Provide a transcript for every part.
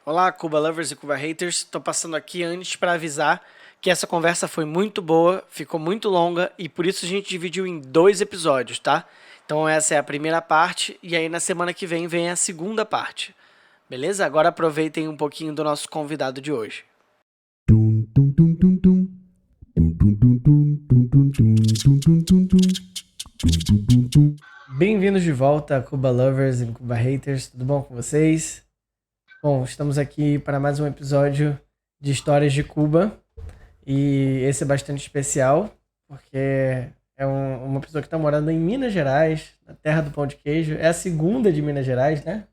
Olá, Cuba Lovers e Cuba Haters. Estou passando aqui antes para avisar que essa conversa foi muito boa, ficou muito longa e por isso a gente dividiu em 2 episódios, tá? Então essa é a primeira parte e aí na semana que vem a segunda parte. Beleza? Agora aproveitem um pouquinho do nosso convidado de hoje. Bem-vindos de volta, Cuba Lovers e Cuba Haters. Tudo bom com vocês? Bom, estamos aqui para mais um episódio de Histórias de Cuba e esse é bastante especial porque é uma pessoa que está morando em Minas Gerais, na terra do pão de queijo. É a segunda de Minas Gerais, né?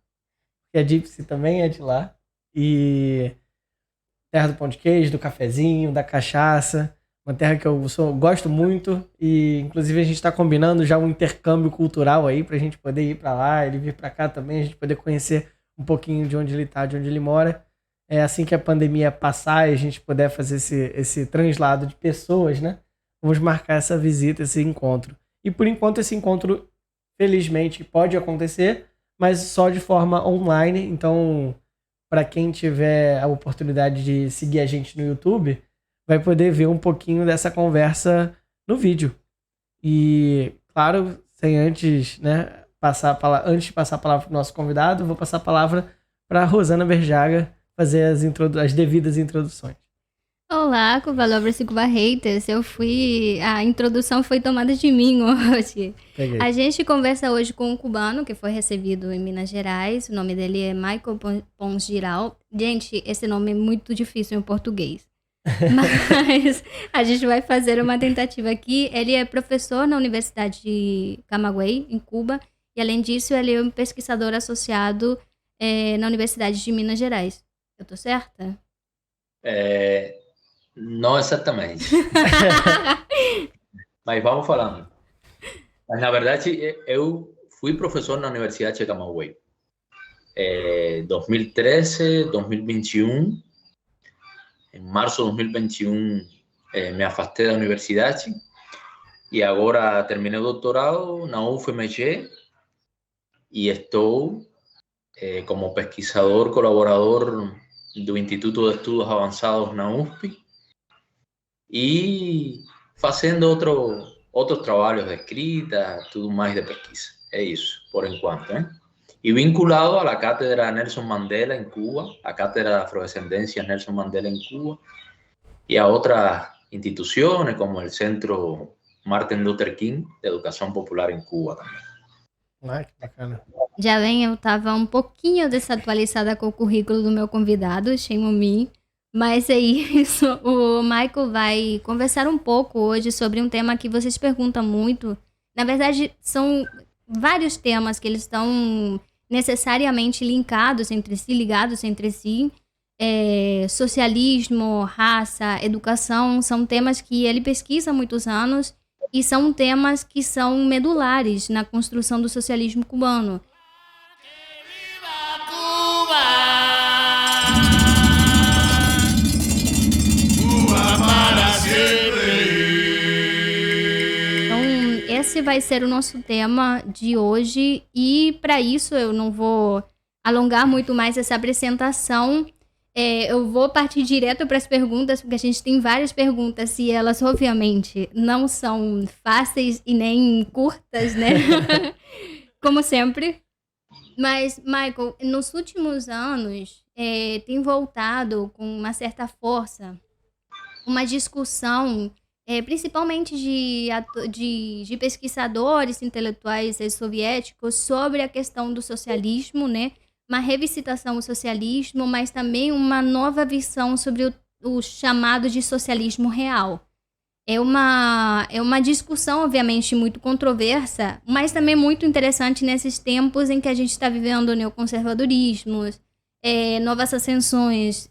Porque a Gypsy também é de lá. E terra do pão de queijo, do cafezinho, da cachaça. Uma terra que eu gosto muito e inclusive a gente está combinando já um intercâmbio cultural aí para a gente poder ir para lá, ele vir para cá também, a gente poder conhecer um pouquinho de onde ele está, de onde ele mora. É assim que a pandemia passar e a gente puder fazer esse translado de pessoas, né? Vamos marcar essa visita, esse encontro. E por enquanto esse encontro, felizmente, pode acontecer, mas só de forma online. Então, para quem tiver a oportunidade de seguir a gente no YouTube, vai poder ver um pouquinho dessa conversa no vídeo. E, claro, sem antes, né, antes de passar a palavra para o nosso convidado, vou passar a palavra para a Rosana Berjaga fazer as devidas introduções. Olá, Cuba Lovers e Cuba Haters. A introdução foi tomada de mim hoje. Peguei. A gente conversa hoje com um cubano que foi recebido em Minas Gerais. O nome dele é Michael Pons Giral. Gente, esse nome é muito difícil em português. Mas a gente vai fazer uma tentativa aqui. Ele é professor na Universidade de Camagüey, em Cuba. E, além disso, ele é um pesquisador associado na Universidade de Minas Gerais. Eu tô certa? Não exatamente. Mas vamos falando. Mas, na verdade, eu fui professor na Universidade de Camagüey. 2013, 2021. Em março de 2021 me afastei da universidade e agora terminei o doutorado na UFMG e estou como pesquisador colaborador do Instituto de Estudos Avançados na USP e fazendo outros trabalhos de escrita, tudo mais de pesquisa. É isso, por enquanto, né? Y vinculado a la cátedra Nelson Mandela en Cuba, a cátedra de Afrodescendencia Nelson Mandela en Cuba, y a otras instituciones como el Centro Martin Luther King de Educação Popular em Cuba também. Ah, que bacana. Já bem, eu estava um pouquinho desatualizada com o currículo do meu convidado, shame on me. Mas é isso, o Michael vai conversar um pouco hoje sobre um tema que vocês perguntam muito. Na verdade, são vários temas que eles estão necessariamente ligados entre si. Socialismo, raça, educação, são temas que ele pesquisa há muitos anos e são temas que são medulares na construção do socialismo cubano. Então, esse vai ser o nosso tema de hoje e para isso eu não vou alongar muito mais essa apresentação. Eu vou partir direto para as perguntas, porque a gente tem várias perguntas e elas, obviamente, não são fáceis e nem curtas, né? Como sempre. Mas, Michael, nos últimos anos, tem voltado com uma certa força uma discussão, principalmente de pesquisadores intelectuais soviéticos sobre a questão do socialismo, né? Uma revisitação ao socialismo, mas também uma nova visão sobre o chamado de socialismo real. É uma discussão, obviamente, muito controversa, mas também muito interessante nesses tempos em que a gente está vivendo neoconservadorismos, novas ascensões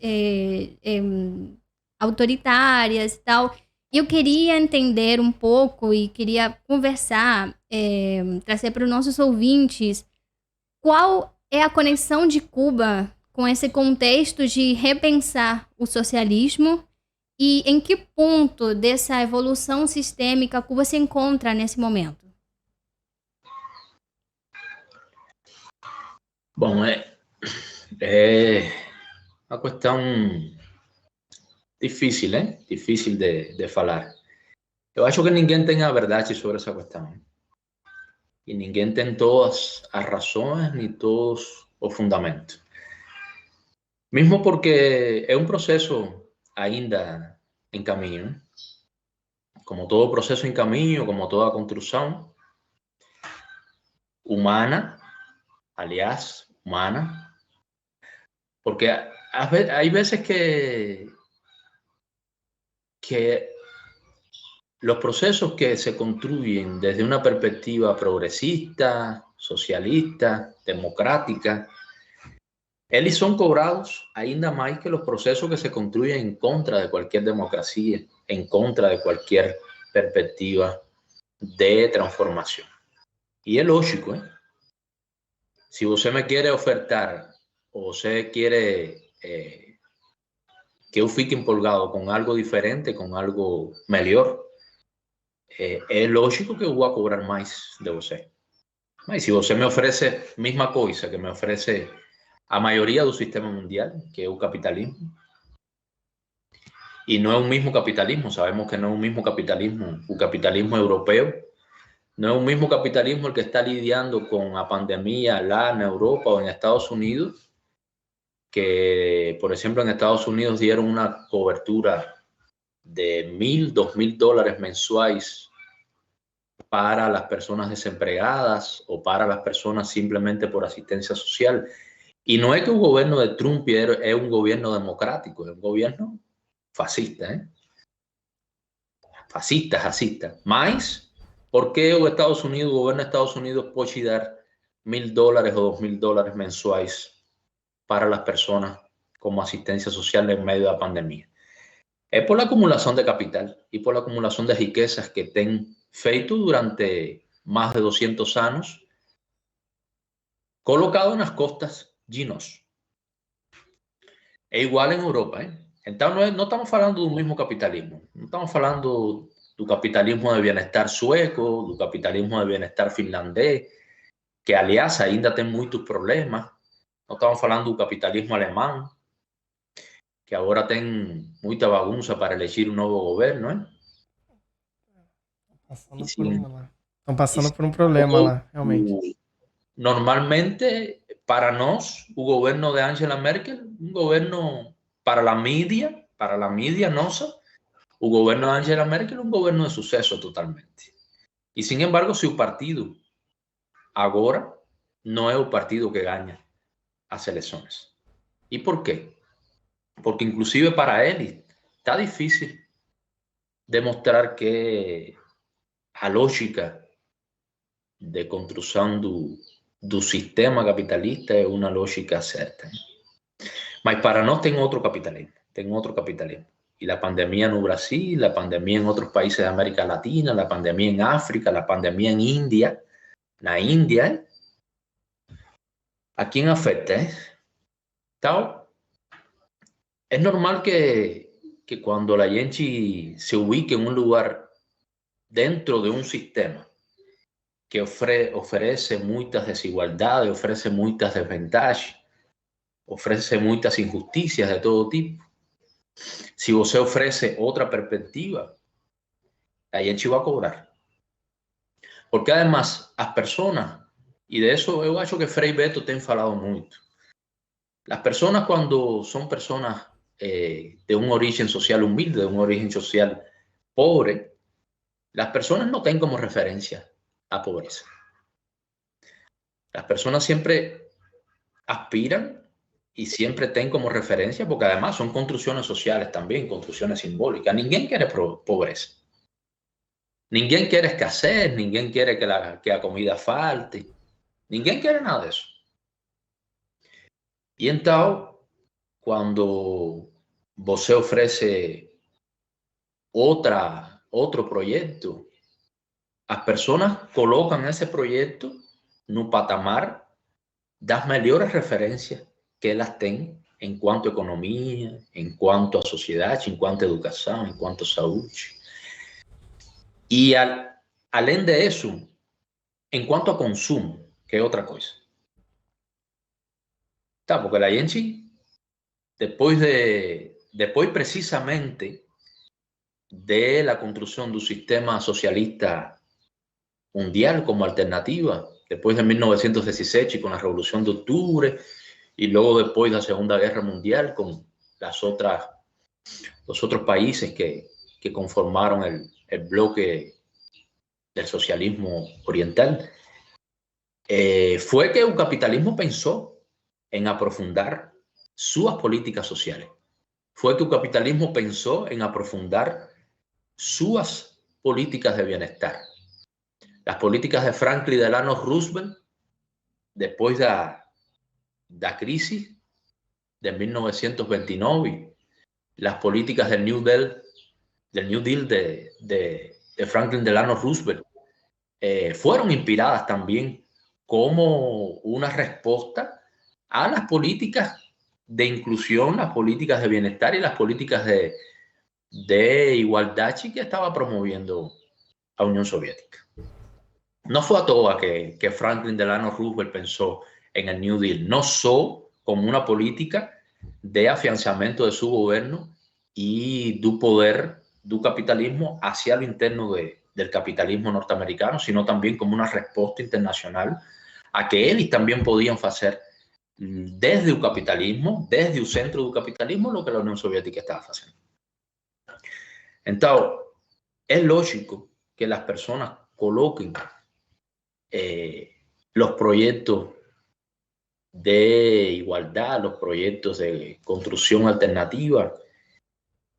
autoritárias e tal. E eu queria entender um pouco e queria conversar, trazer para os nossos ouvintes qual é a conexão de Cuba com esse contexto de repensar o socialismo e em que ponto dessa evolução sistêmica Cuba se encontra nesse momento. Bom, uma questão difícil, hein? Difícil de falar. Eu acho que ninguém tem a verdade sobre essa questão. E ninguém tem todas as razões nem todos os fundamentos. Mesmo porque é um processo ainda em caminho. Como todo processo em caminho, como toda construção humana, aliás, humana, porque hay veces que los procesos que se construyen desde una perspectiva progresista, socialista, democrática, eles son cobrados ainda más que los procesos que se construyen en contra de cualquier democracia, en contra de cualquier perspectiva de transformación. Y es lógico, ¿eh? Si usted me quiere ofertar o usted quiere que eu fique empolgado com algo diferente, com algo melhor, é lógico que eu vou cobrar mais de você. Mas se você me oferece a mesma coisa que me oferece a maioria do sistema mundial, que é o capitalismo, e não é o mesmo capitalismo, sabemos que não é o mesmo capitalismo, o capitalismo europeu, não é o mesmo capitalismo el que está lidiando com a pandemia lá na Europa ou en Estados Unidos, que, por ejemplo, en Estados Unidos dieron una cobertura de $1,000, $2,000 mensuales para las personas desempleadas o para las personas simplemente por asistencia social. Y no es que un gobierno de Trump es un gobierno democrático, es un gobierno fascista, ¿eh? Fascista. Mas, ¿por qué el gobierno de Estados Unidos puede dar $1,000 o $2,000 mensuales para las personas como asistencia social en medio de la pandemia? Es por la acumulación de capital y por la acumulación de riquezas que han feito durante más de 200 años, colocado en las costas de nós. Es igual en Europa, ¿eh? Entonces, no estamos hablando del mismo capitalismo. No estamos hablando del capitalismo de bienestar sueco, del capitalismo de bienestar finlandés, que, aliás, ainda tem muchos problemas. No estamos falando do capitalismo alemão, que agora tem muita bagunça para elegir um novo governo, né? Estão passando por um problema lá, realmente. Normalmente, para nós, o governo de Angela Merkel, um governo para a mídia nossa, o governo de Angela Merkel é um governo de sucesso totalmente. E, sin embargo, seu partido agora não é o partido que ganha as eleições. E por quê? Porque, inclusive, para ele, está difícil demonstrar que a lógica de construção do sistema capitalista é uma lógica certa. Mas para nós tem outro capitalismo. Y la pandemia en Brasil, la pandemia en otros países de América Latina, la pandemia en África, la pandemia en India, la India, ¿a quién afecta? Então, es normal que cuando la gente se ubique en un lugar dentro de un sistema que ofrece muchas desigualdades, ofrece muchas desventajas, ofrece muchas injusticias de todo tipo, si você ofrece otra perspectiva, a gente va a cobrar. Porque además, las personas, y de eso yo acho que Frei Beto te han falado mucho, las personas cuando son personas de un origen social humilde, de un origen social pobre, las personas no tienen como referencia a pobreza. Las personas siempre aspiran y siempre tienen como referencia, porque además son construcciones sociales también, construcciones simbólicas. Ninguém quiere pobreza. Ninguém quiere escasez, ninguém quiere que la comida falte. Ninguém quiere nada de eso. Y entonces, cuando você ofrece otro proyecto, las personas colocan ese proyecto no patamar das melhores referencias que elas têm em quanto a economia, em quanto a sociedade, em quanto a educação, em quanto a saúde. E, além disso, em quanto a consumo, que é outra coisa. Tá, porque a gente después precisamente de la construcción de un sistema socialista mundial como alternativa, después de 1916 y con la Revolución de Octubre, y luego después de la Segunda Guerra Mundial con los otros países que conformaron el bloque del socialismo oriental, fue que el capitalismo pensó en aprofundar sus políticas sociales. Fue que el capitalismo pensó en aprofundar sus políticas de bienestar. Las políticas de Franklin Delano Roosevelt, después de la crisis de 1929, las políticas del New Deal de Franklin Delano Roosevelt, fueron inspiradas también como una respuesta a las políticas de inclusión, las políticas de bienestar y las políticas de igualdad que estaba promoviendo la Unión Soviética. No fue a toa que Franklin Delano Roosevelt pensó en el New Deal, no solo como una política de afianzamiento de su gobierno y del poder del capitalismo hacia lo interno del capitalismo norteamericano, sino también como una respuesta internacional a que ellos también podían hacer desde el capitalismo, desde el centro del capitalismo, lo que la Unión Soviética estaba haciendo. Entonces, es lógico que las personas coloquen los proyectos de igualdad, los proyectos de construcción alternativa,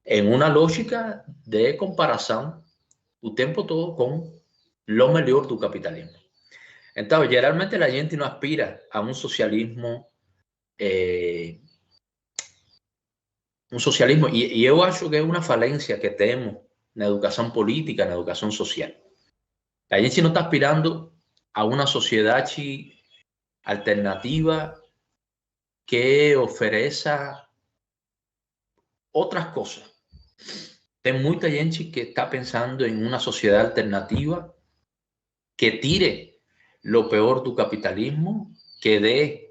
en una lógica de comparación el tiempo todo con lo mejor del capitalismo. Entonces, generalmente la gente no aspira a un socialismo, y yo acho que es una falencia que tenemos en la educación política, en la educación social. La gente no está aspirando a una sociedad alternativa que ofrezca otras cosas. Hay mucha gente que está pensando en una sociedad alternativa que tire lo peor del capitalismo, que dé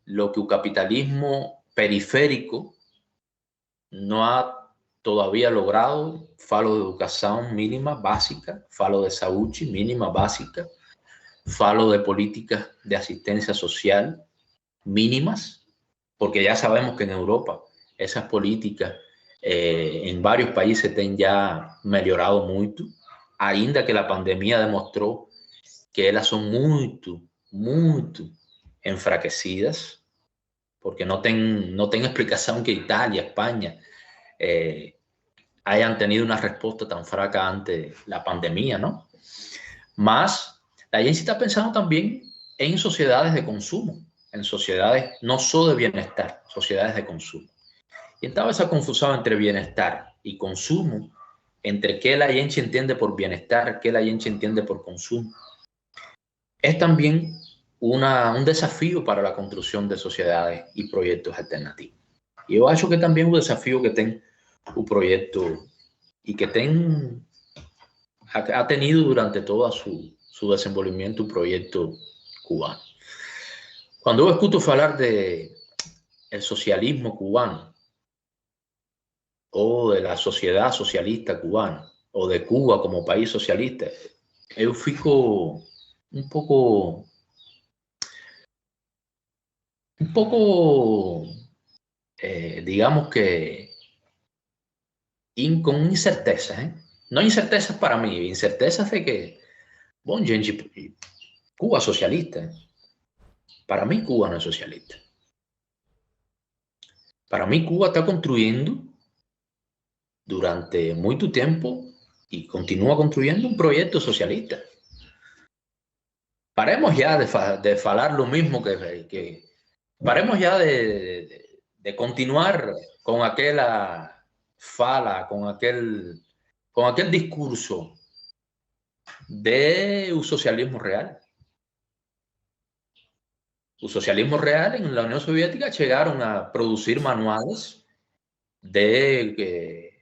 lo que el capitalismo periférico no ha todavía logrado. Falo de educación mínima básica, falo de salud mínima básica, falo de políticas de asistencia social mínimas, porque ya sabemos que en Europa esas políticas en varios países han ya mejorado mucho, ainda que la pandemia demostró que ellas son muy enfraquecidas, porque no tienen explicación que Italia, España hayan tenido una respuesta tan fraca ante la pandemia, ¿no? Más, la gente está pensando también en sociedades de consumo, en sociedades no solo de bienestar, sociedades de consumo. Y estaba esa confusión entre bienestar y consumo, entre qué la gente entiende por bienestar, qué la gente entiende por consumo. Es también un desafío para la construcción de sociedades y proyectos alternativos. Y yo acho que también un desafío que tiene un proyecto y que ha tenido durante todo su desenvolvimiento un proyecto cubano. Cuando yo escucho hablar de el socialismo cubano o de la sociedad socialista cubana o de Cuba como país socialista, yo fico un poco digamos que con incertezas, no incertezas para mí, incertezas de que, bueno, gente, Cuba es socialista. Para mí Cuba no es socialista. Para mí Cuba está construyendo durante mucho tiempo y continúa construyendo un proyecto socialista. Paremos ya de falar lo mismo que paremos ya de continuar con aquella fala, con aquel discurso de un socialismo real. El socialismo real en la Unión Soviética llegaron a producir manuales de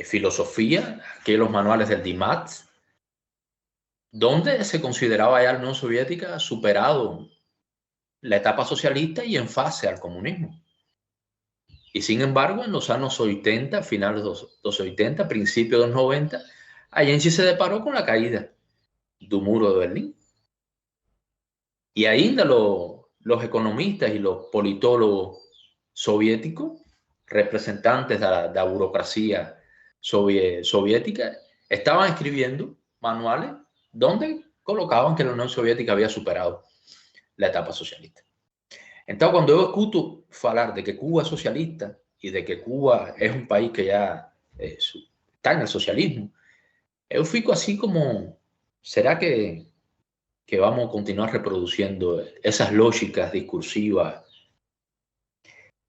filosofía, aquellos manuales del DIMAT, donde se consideraba ya la Unión Soviética superado la etapa socialista y en fase al comunismo. Y sin embargo, en los años 80, finales de los 80, principios de los 90, Allende se deparó con la caída del muro de Berlín. Y ainda los economistas y los politólogos soviéticos, representantes de la burocracia soviética, estaban escribiendo manuales donde colocaban que la Unión Soviética había superado la etapa socialista. Entonces, cuando yo escucho hablar de que Cuba es socialista y de que Cuba es un país que ya está en el socialismo, yo fico así como, ¿será que vamos a continuar reproduciendo esas lógicas discursivas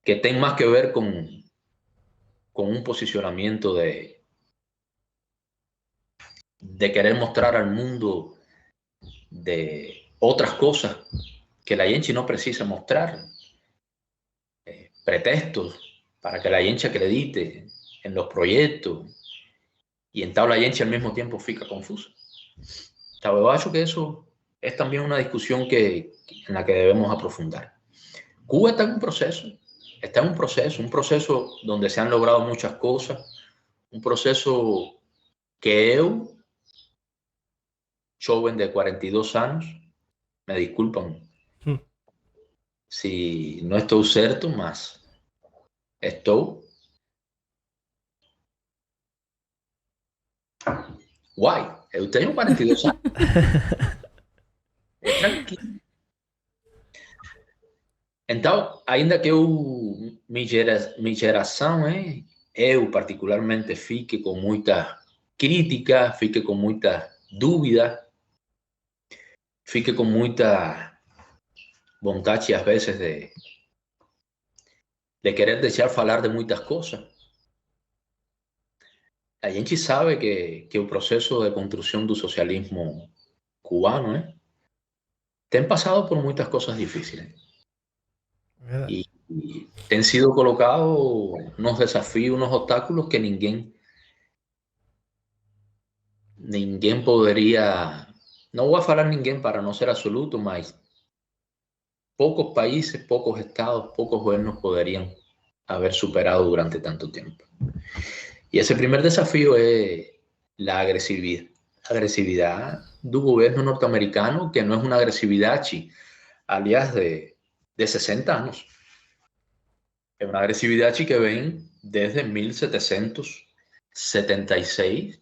que tienen más que ver con un posicionamiento de querer mostrar al mundo de otras cosas que la gente no precisa mostrar, pretextos para que la gente acredite en los proyectos, y entonces la gente al mismo tiempo fica confusa? Yo acho que eso es también una discusión en la que debemos aprofundar. Cuba está en un proceso donde se han logrado muchas cosas, un proceso que yo, joven de 42 años, me disculpan si no estoy cierto, mas estoy guay. Yo tengo 42 años. Tranquilo. Então, ainda que minha geração, eu particularmente fique com muita crítica, fique com muita dúvida, fique com muita vontade, às vezes, de querer deixar falar de muitas coisas. A gente sabe que o processo de construção do socialismo cubano tem passado por muitas coisas difíceis. Y han sido colocados unos desafíos, unos obstáculos que ninguém poderia, não vou falar ninguém para não ser absoluto, mas poucos países, poucos estados, poucos gobiernos poderiam haber superado durante tanto tiempo. Y ese primer desafío es la agresividad del gobierno norteamericano, que no es una agresividad alias de 60 años. Es una agresividad que ven desde 1776,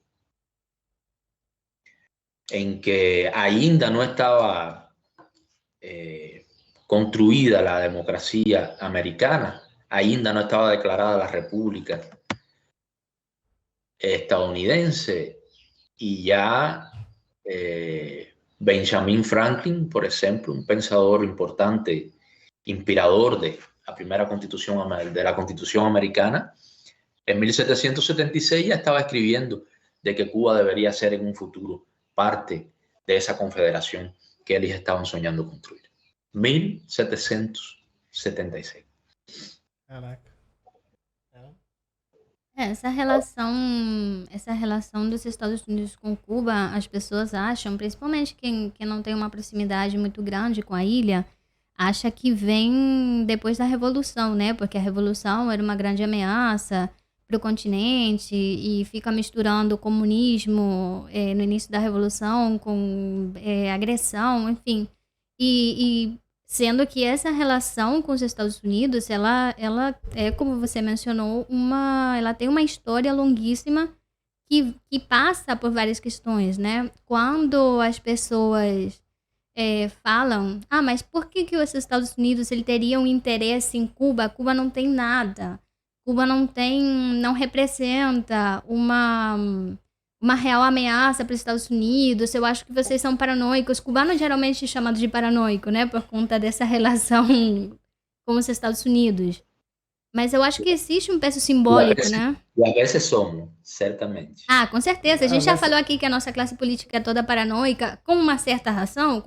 en que ainda no estaba construida la democracia americana, ainda no estaba declarada la república estadounidense, y ya Benjamin Franklin, por ejemplo, un pensador importante, inspirador de la primera constitución americana, en 1776 ya estaba escribiendo de que Cuba debería ser en un futuro parte de esa confederación que ellos estaban soñando construir. 1776. Caraca. Essa relação dos Estados Unidos com Cuba, as pessoas acham, principalmente quem não tem uma proximidade muito grande com a ilha, acha que vem depois da Revolução, né? Porque a Revolução era uma grande ameaça para o continente e fica misturando o comunismo no início da Revolução com agressão, enfim. E sendo que essa relação com os Estados Unidos, ela é, como você mencionou, ela tem uma história longuíssima que passa por várias questões, né? Quando as pessoas falam, mas por que os Estados Unidos ele teria um interesse em Cuba? Cuba não tem nada. Cuba não representa uma real ameaça para os Estados Unidos. Eu acho que vocês são paranoicos. Cubano geralmente é chamado de paranoico, né? Por conta dessa relação com os Estados Unidos. Mas eu acho que existe um peso simbólico, né? E a vezes somos, certamente. Com certeza. A gente já falou aqui que a nossa classe política é toda paranoica, com uma certa razão,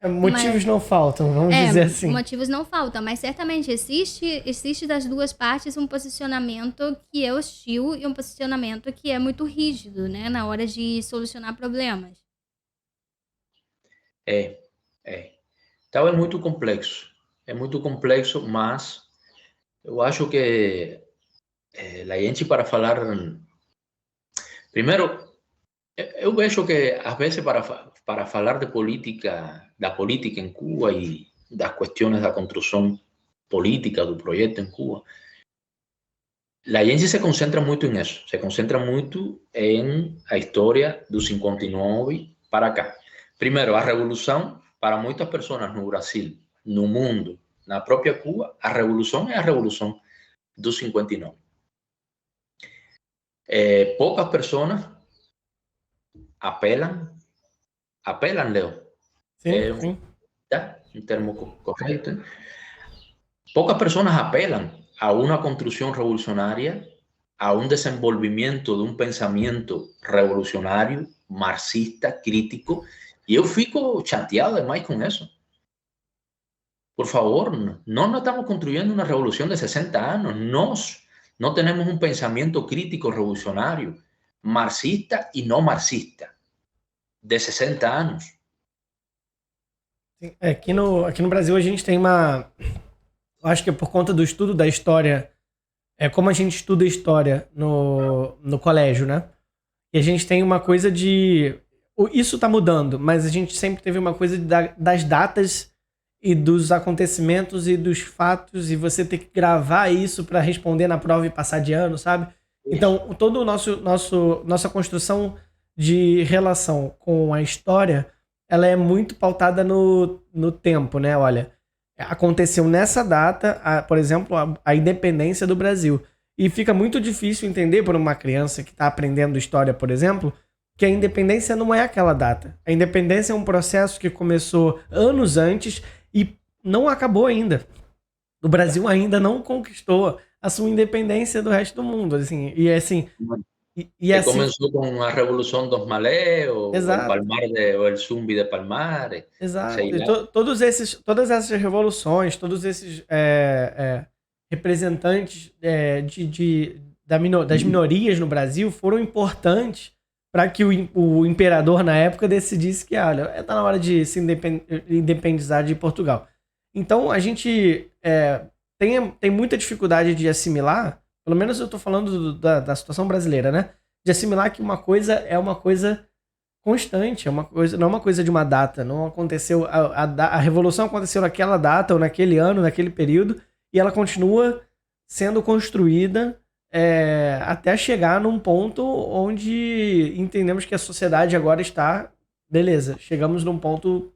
Motivos não faltam, vamos dizer assim. Motivos não faltam, mas certamente existe das duas partes um posicionamento que é hostil e um posicionamento que é muito rígido, né, na hora de solucionar problemas. Então é muito complexo, mas Eu acho que a gente para falar... Primeiro, eu vejo que às vezes para falar de política, da política em Cuba e das questões da construção política do projeto em Cuba, a gente se concentra muito em isso, se concentra muito em a história do 59 para cá. Primeiro, a revolução, para muitas pessoas no Brasil, no mundo, na própria Cuba, a revolução é a revolução do 59. Poucas pessoas apelam, Leo. Sim. Tá? Um termo correto. Poucas pessoas apelam a uma construção revolucionária, a um desenvolvimento de um pensamento revolucionário, marxista, crítico, e eu fico chateado demais com isso. Por favor, nós estamos construindo uma revolução de 60 anos, nós não temos um pensamento crítico revolucionário, marxista e não marxista, de 60 anos. Aqui no Brasil a gente tem uma... Acho que é por conta do estudo da história, como a gente estuda história no colégio, né? E a gente tem uma coisa de... Isso tá mudando, mas a gente sempre teve uma coisa das datas e dos acontecimentos e dos fatos, e você ter que gravar isso para responder na prova e passar de ano, sabe? Então, toda nossa construção de relação com a história, ela é muito pautada no tempo, né? Olha, aconteceu nessa data, por exemplo, a independência do Brasil. E fica muito difícil entender por uma criança que está aprendendo história, por exemplo, que a independência não é aquela data. A independência é um processo que começou anos antes e não acabou ainda. O Brasil ainda não conquistou a sua independência do resto do mundo. Assim, e assim... assim, começou com a Revolução dos Malés, ou o Zumbi de Palmares. Exato. Todas essas revoluções, todos esses representantes das minorias no Brasil foram importantes para que o imperador na época decidisse que, olha, está na hora de se independizar de Portugal. Então a gente tem muita dificuldade de assimilar, pelo menos eu estou falando da situação brasileira, né? De assimilar que uma coisa é uma coisa constante, não é uma coisa de uma data. Não aconteceu, a revolução aconteceu naquela data, ou naquele ano, naquele período, e ela continua sendo construída até chegar num ponto onde entendemos que a sociedade agora está, beleza, chegamos num ponto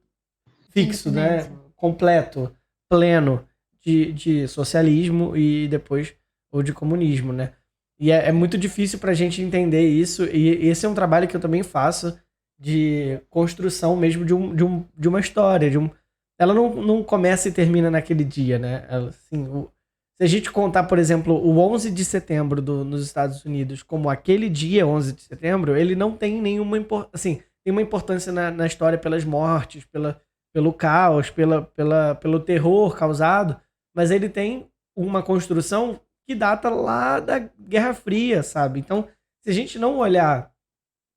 fixo, né? Completo, pleno de socialismo e depois ou de comunismo, né? E é muito difícil pra gente entender isso, e esse é um trabalho que eu também faço de construção mesmo de uma história, ela não começa e termina naquele dia, né? Assim, se a gente contar, por exemplo, o 11 de setembro nos Estados Unidos como aquele dia 11 de setembro, ele não tem nenhuma importância, assim, tem uma importância na história pelas mortes, pelo caos, pelo terror causado, mas ele tem uma construção que data lá da Guerra Fria, sabe? Então, se a gente não olhar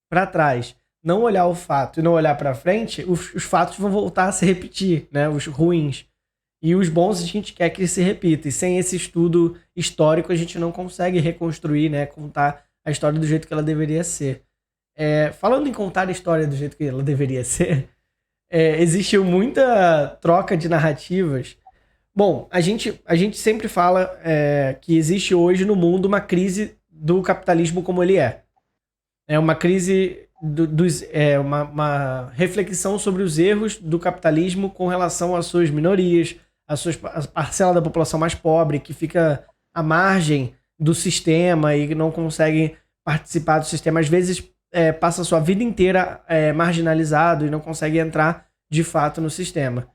para trás, não olhar o fato e não olhar para frente, os fatos vão voltar a se repetir, né? Os ruins. E os bons a gente quer que se repita. E sem esse estudo histórico a gente não consegue reconstruir, né? Contar a história do jeito que ela deveria ser. Falando em contar a história do jeito que ela deveria ser, existiu muita troca de narrativas. Bom, a gente sempre fala que existe hoje no mundo uma crise do capitalismo como ele é. É uma crise, uma reflexão sobre os erros do capitalismo com relação às suas minorias, a parcela da população mais pobre que fica à margem do sistema e não consegue participar do sistema. Às vezes passa a sua vida inteira marginalizado e não consegue entrar de fato no sistema.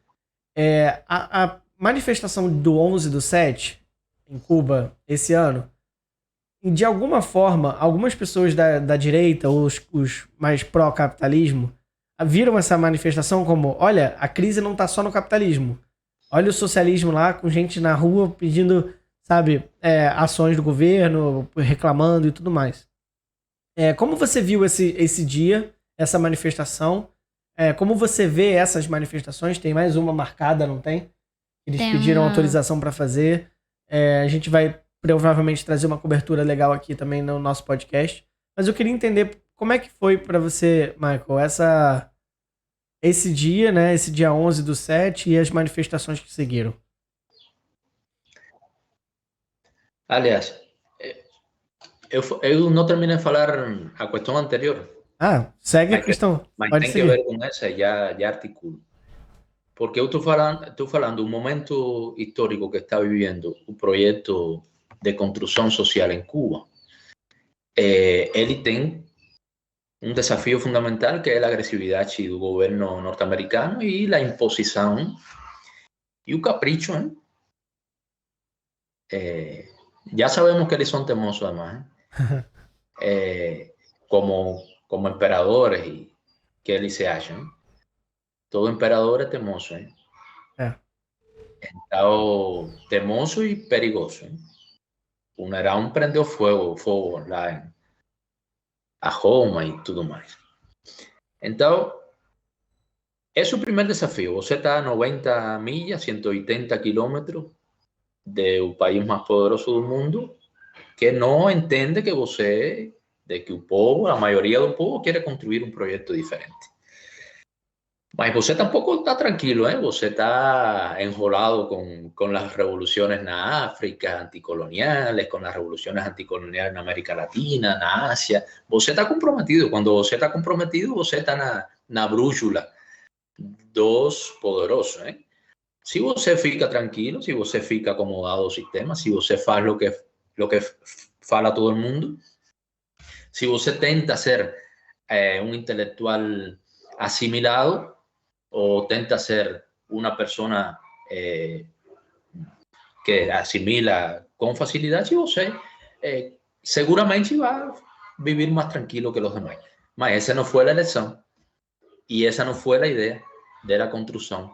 A manifestação do 11/7 em Cuba esse ano, de alguma forma, algumas pessoas da direita, os mais pró-capitalismo, viram essa manifestação como, olha, a crise não está só no capitalismo. Olha o socialismo lá, com gente na rua pedindo, sabe, ações do governo, reclamando e tudo mais. Como você viu esse dia, essa manifestação? Como você vê essas manifestações? Tem mais uma marcada, não tem? Eles pediram autorização para fazer. A gente vai provavelmente trazer uma cobertura legal aqui também no nosso podcast. Mas eu queria entender como é que foi para você, Michael, esse dia, né? Esse dia 11/7 e as manifestações que seguiram. Aliás, eu não terminei de falar a questão anterior, Ah, segue a mas, questão. mas Pode tem que seguir. ver com essa, já articulo. Porque eu estou falando um momento histórico que está vivendo o projeto de construção social em Cuba. Ele tem um desafio fundamental que é a agressividade do governo norte-americano e a imposição e o capricho, hein? Ya sabemos que eles são temosos, además, como emperadores y que eles se acham. Todo imperador é temoso, hein? Então, temoso e perigoso, hein? O Nerão prendeu fogo lá a Roma e tudo mais. Então, esse é o primeiro desafio. Você está a 90 milhas, 180 quilômetros do país mais poderoso do mundo, que não entende que você, de que o povo, a maioria do povo, quer construir um projeto diferente. Mas você tampoco está tranquilo, ¿eh? Você está enrolado con las revoluciones en África, anticoloniales, con las revoluciones anticoloniales en América Latina, en Asia. Você está comprometido. Cuando você está comprometido, você está na brújula dos poderosos, ¿eh? Si você fica tranquilo, si você fica acomodado ao sistema, si você faz lo que fala todo el mundo, si você tenta ser un intelectual asimilado, o tenta ser una persona que asimila con facilidad, si você seguramente va a vivir más tranquilo que los demás. Mas esa no fue la elección y esa no fue la idea de la construcción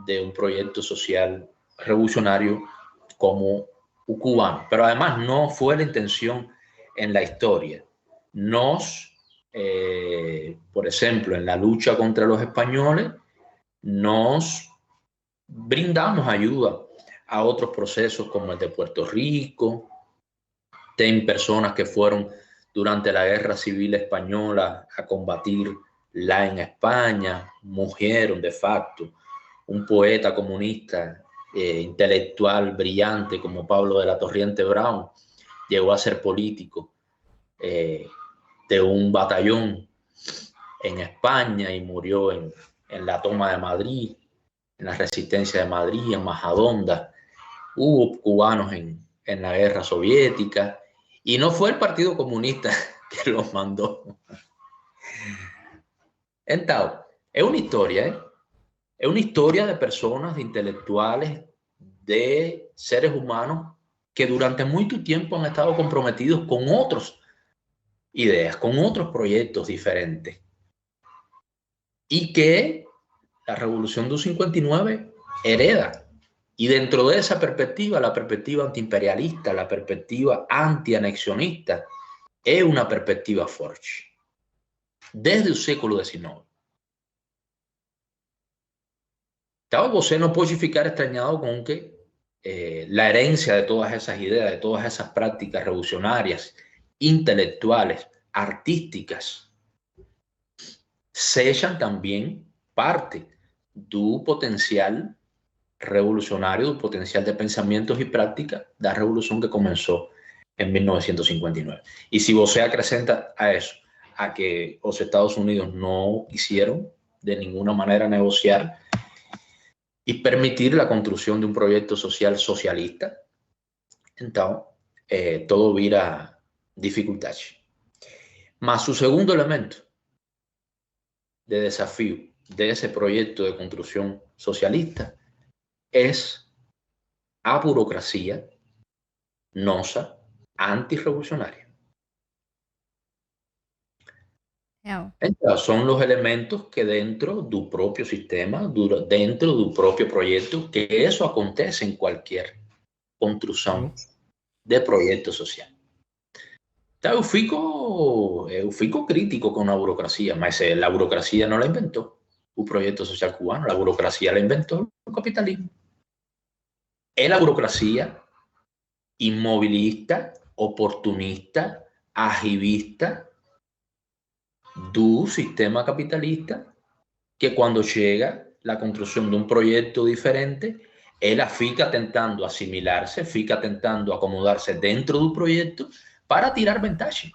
de un proyecto social revolucionario como el cubano. Pero además no fue la intención en la historia. Por ejemplo, en la lucha contra los españoles, nos brindamos ayuda a otros procesos como el de Puerto Rico. Ten personas que fueron durante la Guerra Civil Española a combatirla en España, murieron de facto. Un poeta comunista, intelectual, brillante como Pablo de la Torriente Brown, llegó a ser político de un batallón en España y murió en la toma de Madrid, en la resistencia de Madrid, en Majadahonda. Hubo cubanos en la guerra soviética y no fue el Partido Comunista que los mandó. Entonces, es una historia, ¿eh? Es una historia de personas, de intelectuales, de seres humanos que durante mucho tiempo han estado comprometidos con otras ideas, con otros proyectos diferentes. Y que la Revolución del 59 hereda. Y dentro de esa perspectiva, la perspectiva antiimperialista, la perspectiva antianexionista, es una perspectiva fuerte. Desde el século XIX. Então, você no puede ficar extrañado con que la herencia de todas esas ideas, de todas esas prácticas revolucionarias, intelectuales, artísticas, sean también parte del potencial revolucionario, del potencial de pensamientos y prácticas de la revolución que comenzó en 1959. Y si você acrescenta a eso, a que los Estados Unidos no quisieron de ninguna manera negociar y permitir la construcción de un proyecto social socialista, entonces todo vira dificultad. Mas su segundo elemento de desafío de ese proyecto de construcción socialista es a burocracia nosa antirrevolucionaria. Entonces, son los elementos que dentro del propio sistema, dentro del propio proyecto, que eso acontece en cualquier construcción de proyecto social. Entonces, eu fico crítico con la burocracia, mas la burocracia no la inventó el proyecto social cubano, la burocracia la inventó el capitalismo. Es la burocracia immobilista, oportunista, agivista do sistema capitalista, que cuando llega la construcción de un proyecto diferente, él fica tentando asimilarse, fica tentando acomodarse dentro del proyecto para tirar ventaja.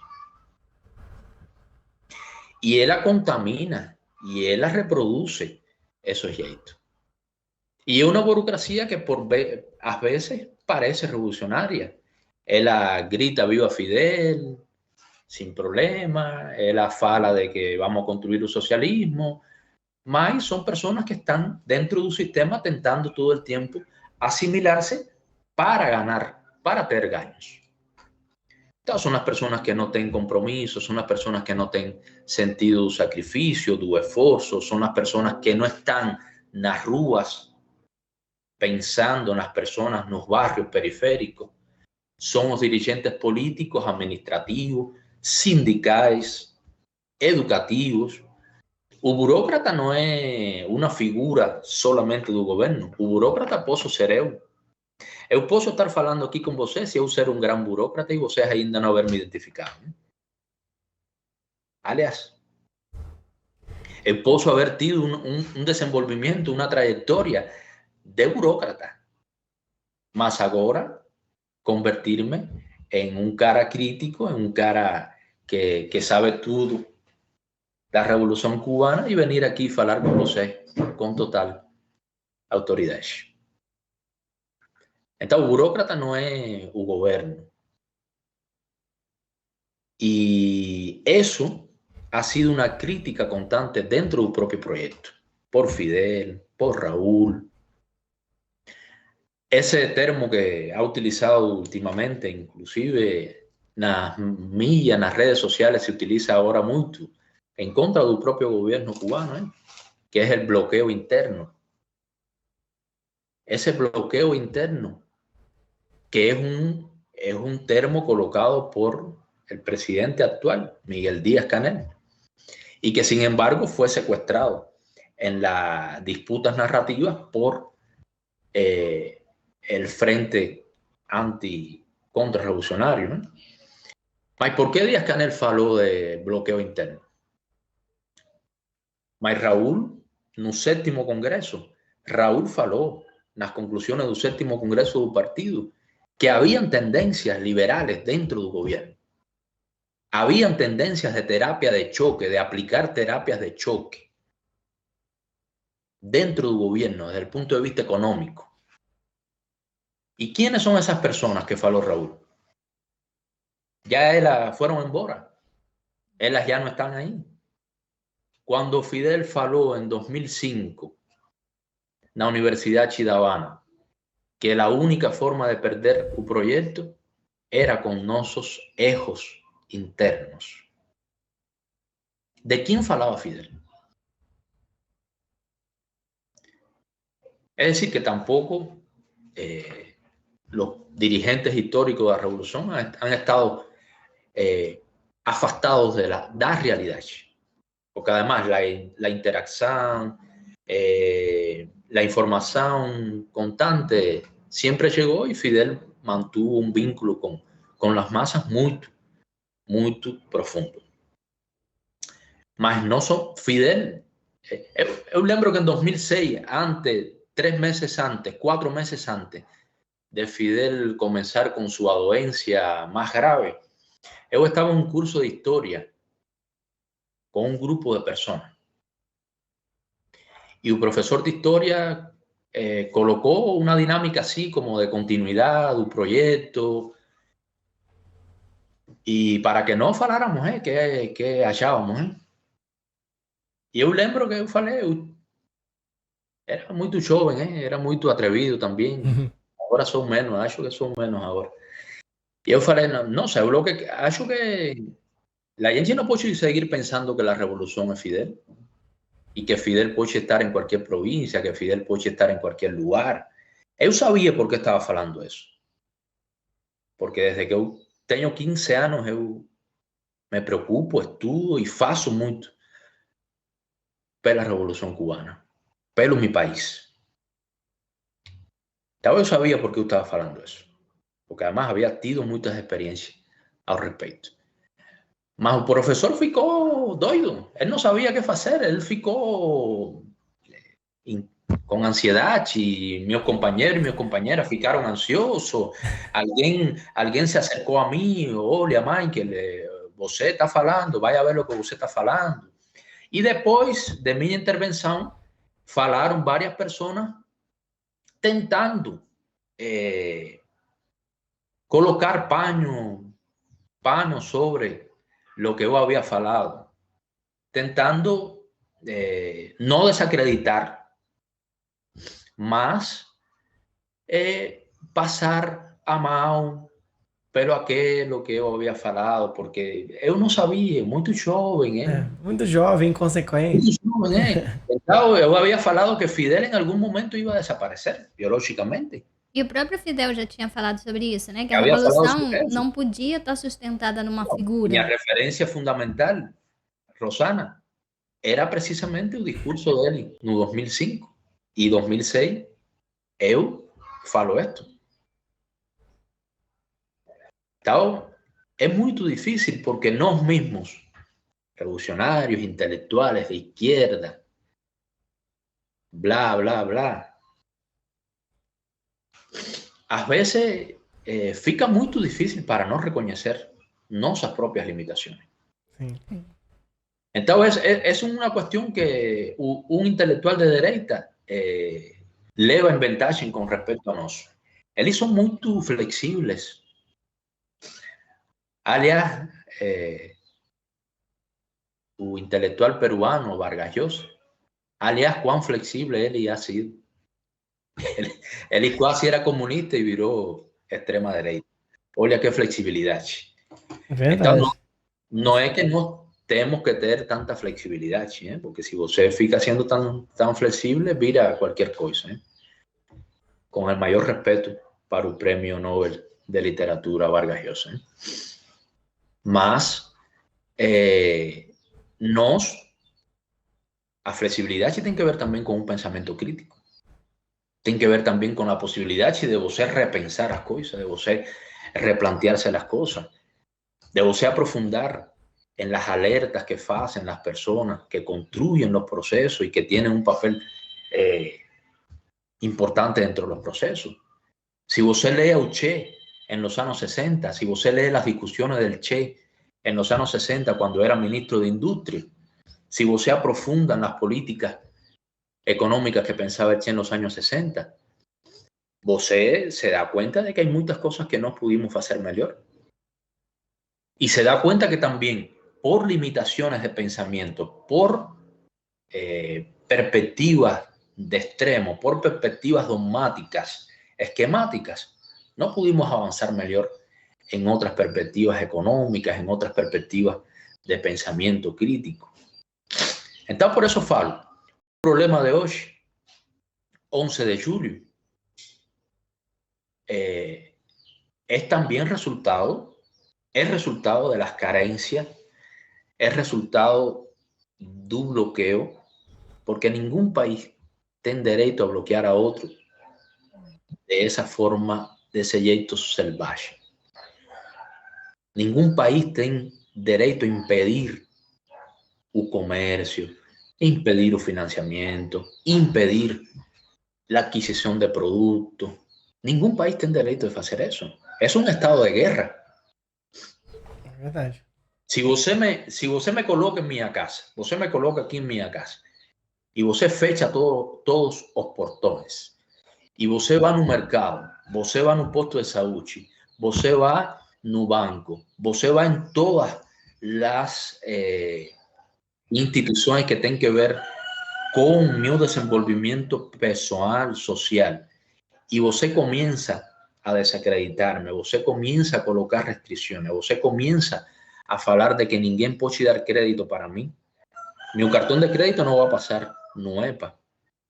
Y él la contamina, y él la reproduce esos jeitos. Y es una burocracia que a veces parece revolucionaria. Él grita viva Fidel, sin problema, él fala de que vamos a construir un socialismo, mas son personas que están dentro de un sistema tentando todo el tiempo asimilarse para ganar, para tener ganos. Entonces son las personas que no tienen compromiso, son las personas que no tienen sentido del sacrificio, del esfuerzo, son las personas que no están en las ruas pensando en las personas en los barrios periféricos. Son los dirigentes políticos, administrativos, sindicais, educativos. O burócrata no é uma figura solamente do governo. O burócrata posso ser eu. Eu posso estar falando aqui com vocês se eu ser um grande burócrata e vocês ainda não haver me identificado. Aliás, eu posso haver tido um desenvolvimento, uma trajetória de burócrata. Mas agora, convertir-me em um cara crítico, em um cara que sabe tudo da Revolução Cubana e venir aqui falar com você com total autoridade. Então, o burócrata não é o governo. E isso ha sido uma crítica constante dentro do próprio projeto, por Fidel, por Raúl. Esse termo que ha utilizado ultimamente, inclusive nas mídias, nas redes sociais, se utiliza agora muito, en contra del propio gobierno cubano, que es el bloqueo interno. Ese bloqueo interno, que es un termo colocado por el presidente actual, Miguel Díaz-Canel, y que sin embargo fue secuestrado en las disputas narrativas por el Frente Anti-Contrarrevolucionario, ¿no? Mas ¿por qué Díaz-Canel faló de bloqueo interno? Mas Raúl, no 7º Congreso, Raúl falou nas conclusiones do 7º Congreso do partido que habían tendencias liberales dentro del gobierno. Habían tendencias de terapia de choque, de aplicar terapias de choque dentro del gobierno desde el punto de vista económico. ¿Y quiénes son esas personas que faló Raúl? Ya fueron embora. Ellas ya no están ahí. Cuando Fidel faló en 2005 en la Universidad Chidabana que la única forma de perder un proyecto era con nuestros ejos internos. ¿De quién falaba Fidel? Es decir, que tampoco los dirigentes históricos de la revolución han estado afastados de la realidad. Porque además la interacción, la información constante siempre llegó y Fidel mantuvo un vínculo con las masas muy, muy profundo. Mas no son Fidel. Yo lembro que en 2006, 3 meses antes, 4 meses antes de Fidel comenzar con su dolencia más grave, yo estaba en un curso de historia con un grupo de personas. Y el profesor de historia colocó una dinámica así como de continuidad del proyecto y para que no faláramos que hallábamos. Y yo lembro que yo falei, era muy joven, era muy atrevido también. Ahora son menos, acho que son menos ahora. Y yo falei, no sé, lo que acho que la gente no puede seguir pensando que la revolución es Fidel y que Fidel puede estar en cualquier provincia, que Fidel puede estar en cualquier lugar. Yo sabía por qué estaba falando eso. Porque desde que yo tengo 15 años, yo me preocupo, estudio y faço mucho pela revolución cubana, pelo mi país. Yo sabía por qué yo estaba falando eso. porque además había tido muchas experiencias al respecto. Mas o professor ficou doido, ele não sabia o que fazer, ele ficou com ansiedade, e meus companheiros e minhas companheiras ficaram ansiosos, alguém se acercou a mim, olha mãe, que você está falando, vai a ver o que você está falando. E depois de minha intervenção, falaram várias pessoas tentando colocar pano sobre lo que eu havia falado, tentando não desacreditar, mas passar a mão pelo aquilo que eu havia falado, porque eu não sabia, muito jovem, Muito jovem, inconsequente. Muito jovem, Então, eu havia falado que Fidel em algum momento ia desaparecer, biologicamente. E o próprio Fidel já tinha falado sobre isso, né? Que a Havia falado revolução sobre isso. não podia estar sustentada numa figura. Minha referência fundamental, Rosana, era precisamente o discurso dele no 2005 e 2006. Eu falo isto. Então, é muito difícil porque nós mesmos, revolucionários, intelectuales de izquierda, bla, bla, bla, às vezes fica muito difícil para nós reconhecer nossas próprias limitações. Sim. Então, es una cuestión que un intelectual de derecha leva en ventaja con respecto a nosotros. Eles son muy flexibles. Aliás, o intelectual peruano, Vargas Llosa, aliás, cuán flexible él ha sido. Él casi era comunista y viró extrema derecha. Olha qué flexibilidad. Verdade. Então, não é que nós temos que ter tanta flexibilidade, né? Porque se você fica sendo tão flexível, vira qualquer coisa, né? Com o maior respeito para o Prêmio Nobel de Literatura Vargas Llosa, né? Mas a flexibilidade tem que ver também com um pensamento crítico. Tem que ver também com a possibilidade de você repensar as coisas, de você replantearse as coisas, de você aprofundar en las alertas que hacen las personas que construyen los procesos y que tienen un papel importante dentro de los procesos. Si você lee a Che en los años 60, si você lee las discusiones del Che en los años 60 cuando era ministro de Industria, si você aprofunda en las políticas económicas que pensaba Che en los años 60, você se da cuenta de que hay muchas cosas que no pudimos hacer mejor. Y se da cuenta que también por limitaciones de pensamiento, por perspectivas de extremo, por perspectivas dogmáticas, esquemáticas, no pudimos avanzar mejor en otras perspectivas económicas, en otras perspectivas de pensamiento crítico. Entonces, por eso falo, el problema de hoy, 11 de julio, es también resultado de las carencias, es resultado do bloqueo, porque ningún país tiene derecho a bloquear a otro de esa forma, de ese jeito salvaje. Ningún país tiene derecho a impedir el comercio, impedir el financiamiento, impedir la adquisición de productos. Ningún país tiene derecho a hacer eso. Es un estado de guerra. É verdade. Se você me coloca em minha casa, você me coloca aqui em minha casa, e você fecha todos os portões, e você vai no mercado, você vai no posto de saúde, você vai no banco, você vai em todas as instituições que têm que ver com o meu desenvolvimento pessoal, social, e você começa a desacreditar-me, você começa a colocar restrições, você começa a falar de que ninguém pode dar crédito para mim, meu cartão de crédito não vai passar no EPA.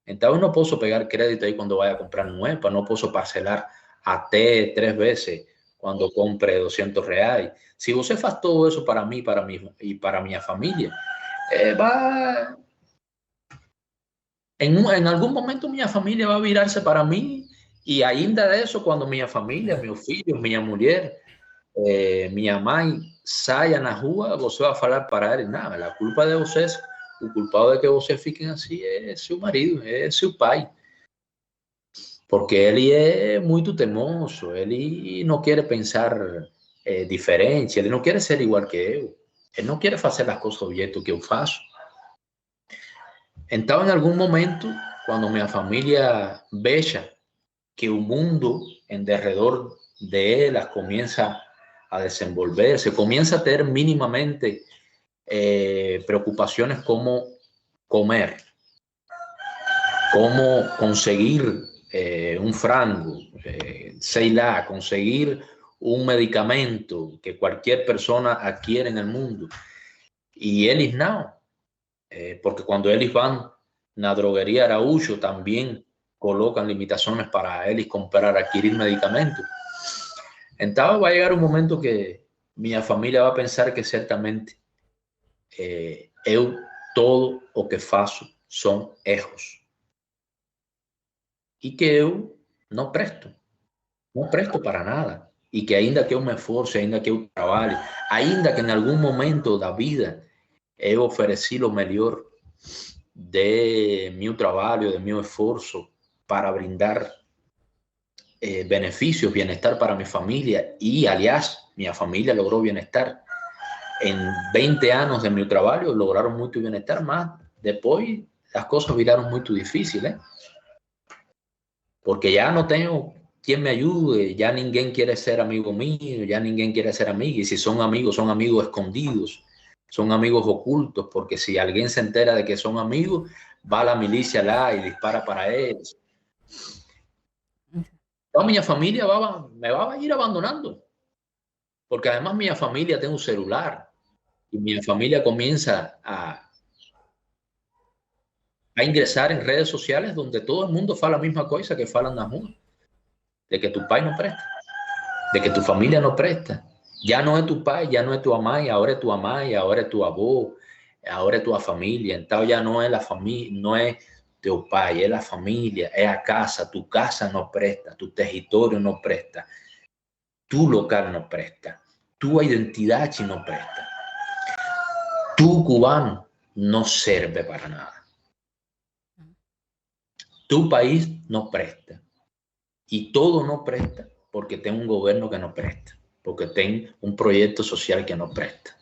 Então, eu não posso pegar crédito aí quando vai a comprar no EPA, não posso parcelar até 3 vezes quando compre R$200. Se você faz todo isso para mim e para minha família, em algum momento minha família vai virar-se para mim E ainda isso, quando minha família, meu filho, minha mulher, minha mãe saia na rua, você vai falar para ele, não, a culpa de vocês, o culpado de que vocês fiquem assim é seu marido, é seu pai. Porque ele é muito teimoso, ele não quer pensar diferente, ele não quer ser igual que eu, ele não quer fazer as coisas do jeito que eu faço. Então, em algum momento, quando minha família veja que o mundo em derredor de elas começa a desenvolver-se, começa a ter minimamente preocupações como comer, como conseguir un frango, sei lá, conseguir un medicamento que cualquier persona adquiere en el mundo. Y eles não, porque cuando eles van na droguería Araújo también colocan limitaciones para eles comprar, adquirir medicamentos. Entonces va a llegar un momento que minha família vai pensar que certamente eu todo o que faço são erros. E que eu não presto para nada. E que ainda que eu me esforce, ainda que eu trabalhe, ainda que em algum momento da vida eu ofereci o melhor de meu trabalho, de meu esforço para brindar benefícios, bienestar para minha família, e aliás, minha família logrou bienestar. Em 20 anos de meu trabalho lograram muito bienestar, mas depois as coisas viraram muito difíceis, porque ya no tengo quien me ayude, ya ninguém quiere ser amigo mío, ya ninguém quiere ser amigo, y si son amigos escondidos, son amigos ocultos, porque si alguien se entera de que son amigos, va la milicia lá y dispara para ellos. Entonces mi familia me va a ir abandonando, porque además mi familia tiene un celular, y mi familia comienza a ingresar en redes sociales donde todo el mundo fala la misma cosa que falan na rua, de que tu pai no presta, de que tu familia no presta. Ya no es tu pai, ya no es tu mamá, ahora es tu mamá, ahora es tu avô, ahora es tu familia. Entonces ya no es la familia, no es tu pai, es la familia, es a casa. Tu casa no presta, tu territorio no presta, tu local no presta, tu identidad no presta, tu cubano no sirve para nada. Tu país no presta. Y todo no presta porque tem un gobierno que no presta, porque tem un proyecto social que no presta.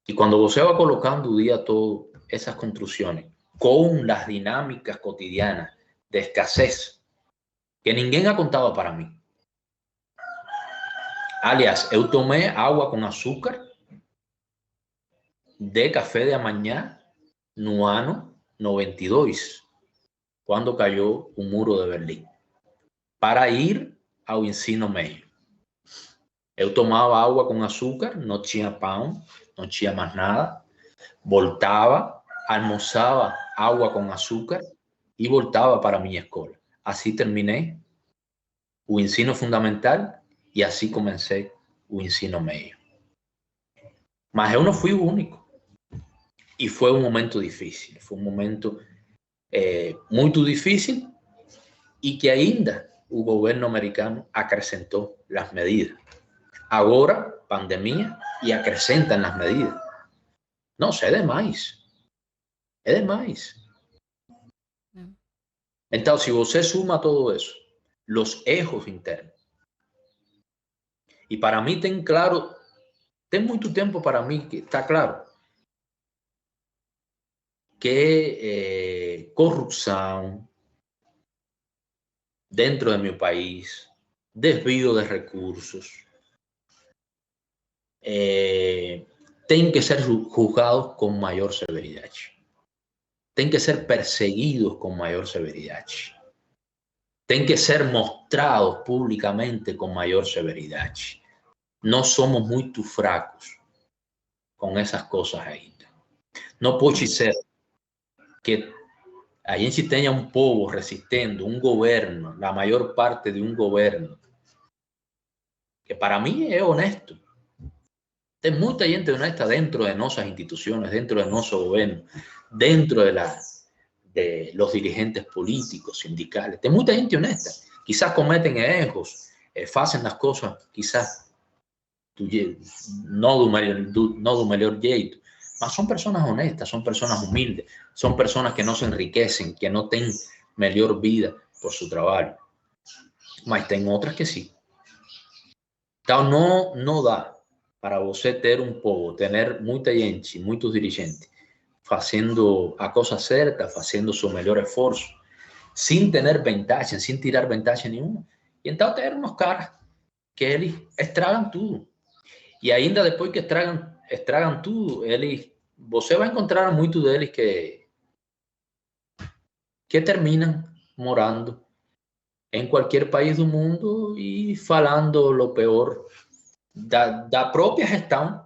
Y cuando você va colocando un día todo esas construcciones con las dinámicas cotidianas de escasez que ninguém ha contado para mí. Aliás, eu tomé agua con azúcar de café de amanhã no ano 92, quando cayó o muro de Berlim, para ir ao ensino médio. Eu tomava água com açúcar, não tinha pão, não tinha mais nada. Voltava, almoçava água com açúcar e voltava para a minha escola. Assim terminei o ensino fundamental e assim comecei o ensino médio. Mas eu não fui o único. E foi um momento difícil. Foi um momento muito difícil e que ainda o governo americano acrescentou as medidas. Agora, pandemia, e acrescentam as medidas. Nossa, é demais. É demais. Então, se você suma todo isso, os erros internos, e para mim tem claro, tem muito tempo para mim que está claro, que corrupção dentro de meu país, desvio de recursos, tem que ser juzgados com maior severidade. Tem que ser perseguidos com maior severidade. Tem que ser mostrados publicamente com maior severidade. Nós somos muito fracos com essas coisas ainda. Não pode ser que a gente tenha um povo resistindo, um governo, a maior parte de um governo, que para mim é honesto. Tem muita gente honesta dentro de nossas instituições, dentro de nosso governo, dentro de los dirigentes políticos, sindicales, de muita gente honesta. Quizás cometen erros, fazem as coisas, quizás não do melhor jeito, mas são pessoas honestas, são pessoas humildes, são pessoas que não se enriquecem, que não têm melhor vida por seu trabalho. Mas tem outras que sim. Então, não dá para você ter povo, ter muita gente, muitos dirigentes, fazendo a coisa certa, fazendo seu melhor esforço, sem ter vantagem, sem tirar vantagem nenhuma. E então ter uns caras que eles estragam tudo. E ainda depois que estragam tudo, você vai encontrar muitos deles que terminam morando em qualquer país do mundo e falando o pior da própria gestão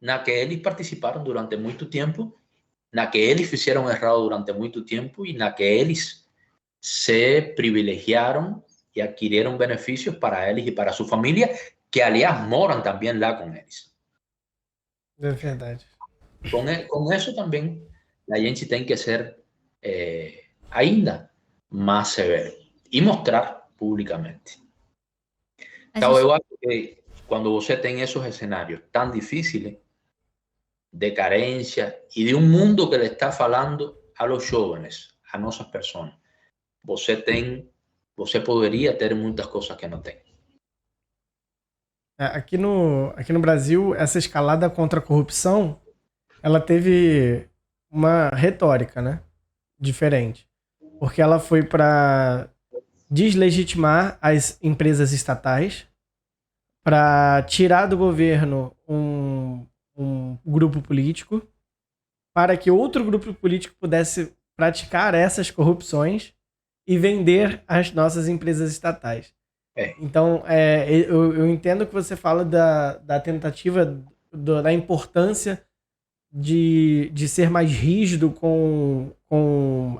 na que eles participaram durante muito tempo, na que eles fizeram errado durante muito tempo e na que eles se privilegiaram e adquiriram benefícios para eles e para sua família, que aliás moram também lá com eles. É verdade. Com isso também a gente tem que ser ainda mais severo e mostrar publicamente. Então, eu acho que quando você tem esses cenários tão difíceis de carência e de mundo que le está falando a los jovens, a nossas pessoas, você poderia ter muitas coisas que não tem. Aqui no Brasil, essa escalada contra a corrupção, ela teve uma retórica, né, diferente. Porque ela foi para deslegitimar as empresas estatais, para tirar do governo um grupo político, para que outro grupo político pudesse praticar essas corrupções e vender as nossas empresas estatais. Então, eu entendo que você fala da tentativa, da importância de ser mais rígido com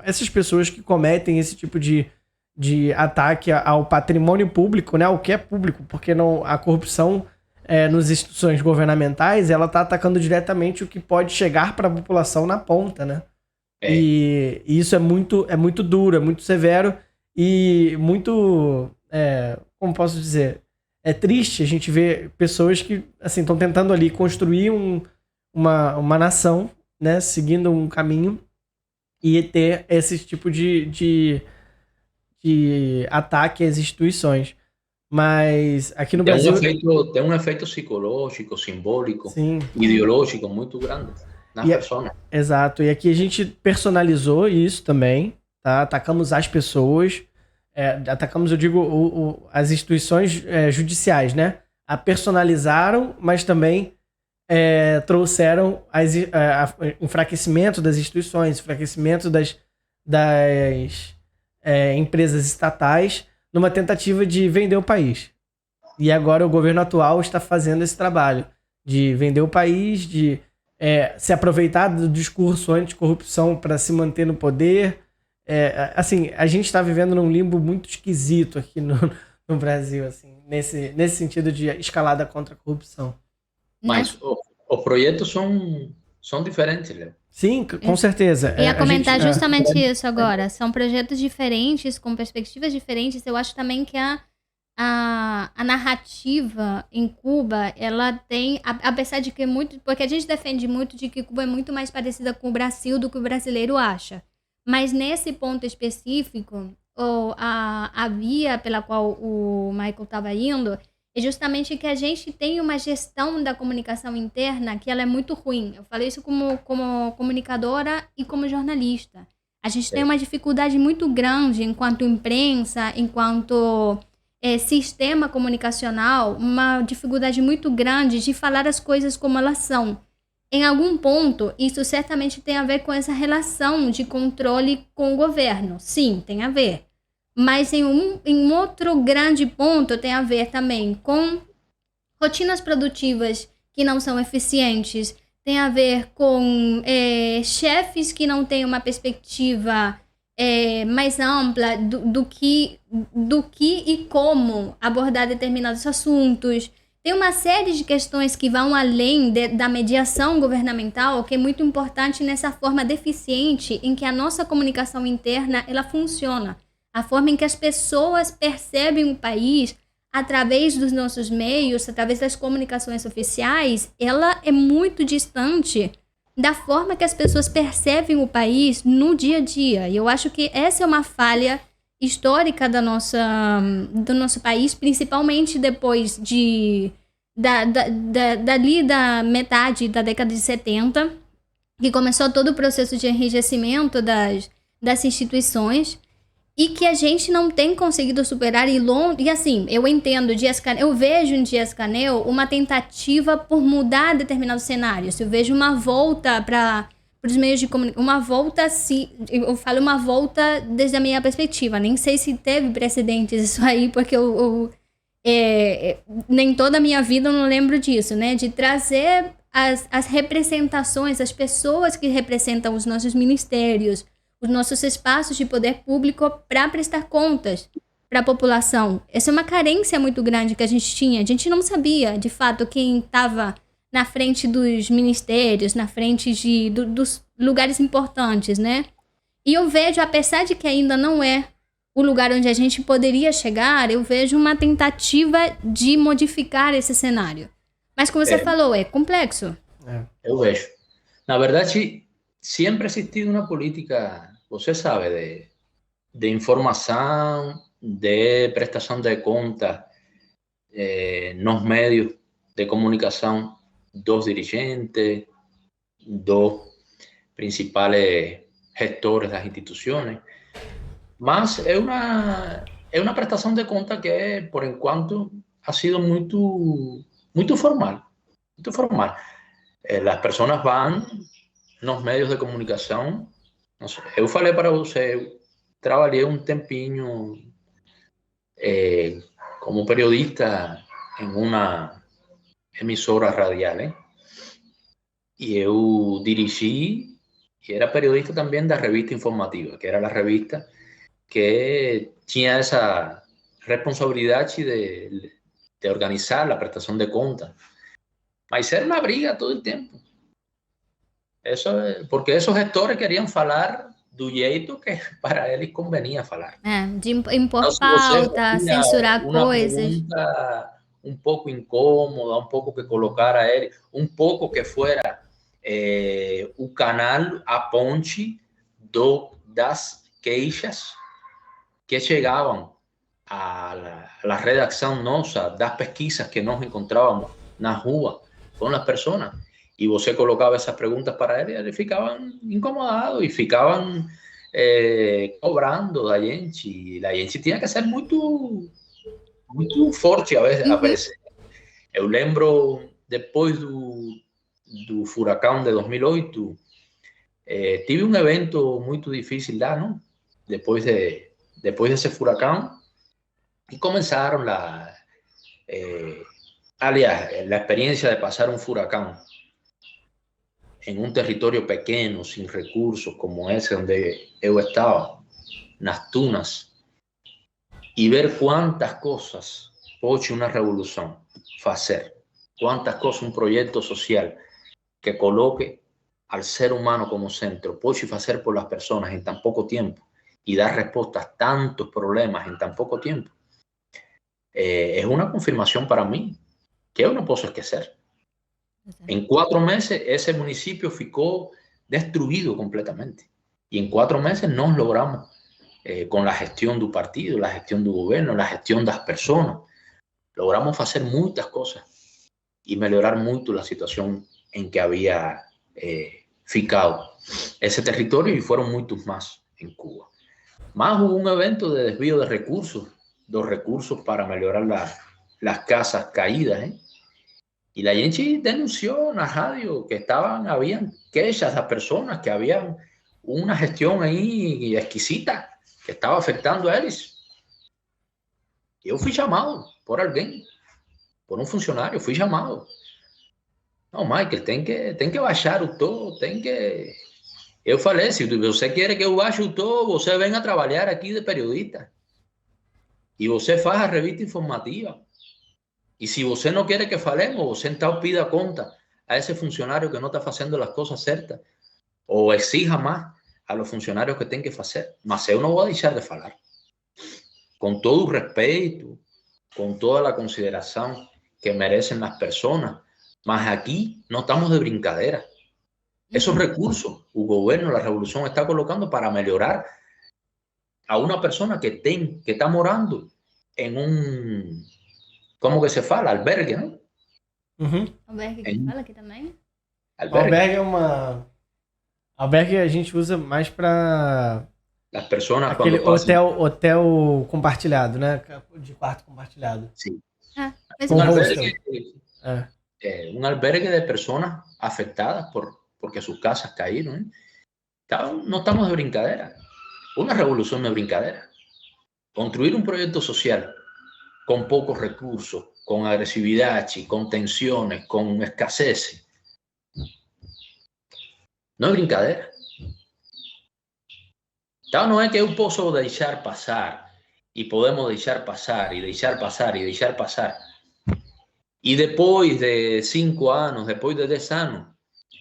essas pessoas que cometem esse tipo de ataque ao patrimônio público, né? O que é público, porque a corrupção nas instituições governamentais, ela está atacando diretamente o que pode chegar para a população na ponta, né? E isso é muito duro, é muito severo e muito, como posso dizer, é triste a gente ver pessoas que assim estão tentando ali construir uma nação, né? Seguindo um caminho e ter esse tipo de ataque às instituições. Mas aqui no Brasil... Tem um efeito psicológico, simbólico, sim, ideológico muito grande nas pessoas. Exato. E aqui a gente personalizou isso também, tá? Atacamos as pessoas, atacamos, eu digo, as instituições judiciais, né? A personalizaram, mas também trouxeram enfraquecimento das instituições, enfraquecimento das empresas estatais, numa tentativa de vender o país. E agora o governo atual está fazendo esse trabalho de vender o país, de se aproveitar do discurso anticorrupção para se manter no poder. Assim, a gente está vivendo num limbo muito esquisito aqui no Brasil, assim, nesse sentido de escalada contra a corrupção. Mas os projetos são diferentes, né? Sim, com certeza. Eu ia comentar justamente isso agora. São projetos diferentes, com perspectivas diferentes. Eu acho também que a narrativa em Cuba, ela tem, apesar de que porque a gente defende muito de que Cuba é muito mais parecida com o Brasil do que o brasileiro acha. Mas nesse ponto específico, a via pela qual o Michael estava indo, é justamente que a gente tem uma gestão da comunicação interna que ela é muito ruim. Eu falei isso como comunicadora e como jornalista. A gente tem uma dificuldade muito grande enquanto imprensa, enquanto sistema comunicacional, uma dificuldade muito grande de falar as coisas como elas são. Em algum ponto, isso certamente tem a ver com essa relação de controle com o governo. Sim, tem a ver. Mas em um outro grande ponto tem a ver também com rotinas produtivas que não são eficientes, tem a ver com chefes que não têm uma perspectiva mais ampla do que e como abordar determinados assuntos, tem uma série de questões que vão além da mediação governamental, que é muito importante nessa forma deficiente em que a nossa comunicação interna ela funciona. A forma em que as pessoas percebem o país através dos nossos meios, através das comunicações oficiais, ela é muito distante da forma que as pessoas percebem o país no dia a dia. E eu acho que essa é uma falha histórica do nosso país, principalmente depois dali da metade da década de 70, que começou todo o processo de enrijecimento das instituições, e que a gente não tem conseguido superar. E assim, eu entendo, eu vejo em Dias-Canel uma tentativa por mudar determinados cenários. Eu vejo uma volta para os meios de comunicação, uma volta, eu falo uma volta desde a minha perspectiva. Nem sei se teve precedentes isso aí, porque nem toda a minha vida eu não lembro disso, né? De trazer as representações, as pessoas que representam os nossos ministérios, os nossos espaços de poder público para prestar contas para a população. Essa é uma carência muito grande que a gente tinha. A gente não sabia, de fato, quem estava na frente dos ministérios, na frente dos lugares importantes, né? E eu vejo, apesar de que ainda não é o lugar onde a gente poderia chegar, eu vejo uma tentativa de modificar esse cenário. Mas como você falou, é complexo. Eu vejo. Na verdade, sempre ha existido una política, usted sabe, de información, de prestación de cuentas, nos medios de comunicación, dos dirigentes, dos principales gestores de las instituciones. Más es una prestación de cuentas que, por enquanto, ha sido muy formal. Muito formal. Las personas van nos medios de comunicação. Nossa, eu falei para você, eu trabalhei um tempinho como periodista em uma emissora radial, e eu dirigi e era periodista também da revista informativa, que era a revista que tinha essa responsabilidade de organizar a prestação de contas. Mas era uma briga todo o tempo. Eso, porque esos gestores querían falar do jeito que para eles convenia falar. De impor pauta, censurar coisas. Um pouco incômoda, um pouco que colocara ele, um pouco que fuera o canal, a ponte das queixas que chegavam à redação nossa, das pesquisas que nós encontrávamos na rua com as pessoas. Y você colocaba esas preguntas para él y ellos ficaban incomodados y ficaban cobrando da gente. Y la gente tinha que ser muito forte a veces. Eu lembro, depois do furacão de 2008, tive um evento muito difícil lá, não? Depois desse furacão, e começaram aliás, a experiência de passar um furacão en un territorio pequeño, sin recursos, como ese donde yo estaba, nas Tunas, y ver cuántas cosas puede una revolución hacer, cuántas cosas un proyecto social que coloque al ser humano como centro puede hacer por las personas en tan poco tiempo y dar respuestas a tantos problemas en tan poco tiempo. Es una confirmación para mí que yo no puedo esquecer. En 4 meses ese municipio ficou destruido completamente. Y en 4 meses nos logramos, con la gestión del partido, la gestión del gobierno, la gestión de las personas, logramos hacer muchas cosas y mejorar mucho la situación en que había ficado ese territorio, y fueron muchos más en Cuba. Más hubo un evento de desvío de recursos, para mejorar las casas caídas, Y la gente denunció en la radio que habían quejas de personas, que había una gestión ahí exquisita que estaba afectando a ellos. Yo fui llamado por alguien, por un funcionario, fui llamado. No, Michael, tem que baixar o tom, tem que... Eu falei, se você quer que eu baixe o tom, você vem a trabalhar aqui de periodista. E você faz a revista informativa. E se você não quer que falemos, você então pida conta a esse funcionário que não está fazendo as coisas certas, ou exija mais a los funcionários que tem que fazer. Mas eu não vou deixar de falar. Com todo o respeito, com toda a consideração que merecem as pessoas, mas aqui não estamos de brincadeira. Esos recursos, el gobierno, la revolución está colocando para mejorar a una persona que está morando en un, ¿cómo que se fala? Albergue, ¿no? Albergue que fala aqui também? Albergue é uma... Albergue a gente usa mais para Las personas aquele cuando hotel compartilhado, né? De quarto compartilhado. Sí. Ah, mas Com eu hostel. Un albergue de personas afectadas porque sus casas caíron. No estamos de brincadera. Una revolución de brincadera. Construir un proyecto social con pocos recursos, con agresividad, con tensiones, con escasez. No es brincadeira. Então, não é que eu posso deixar passar e podemos deixar passar e deixar passar e deixar passar. E depois de 5 anos, depois de 10 anos,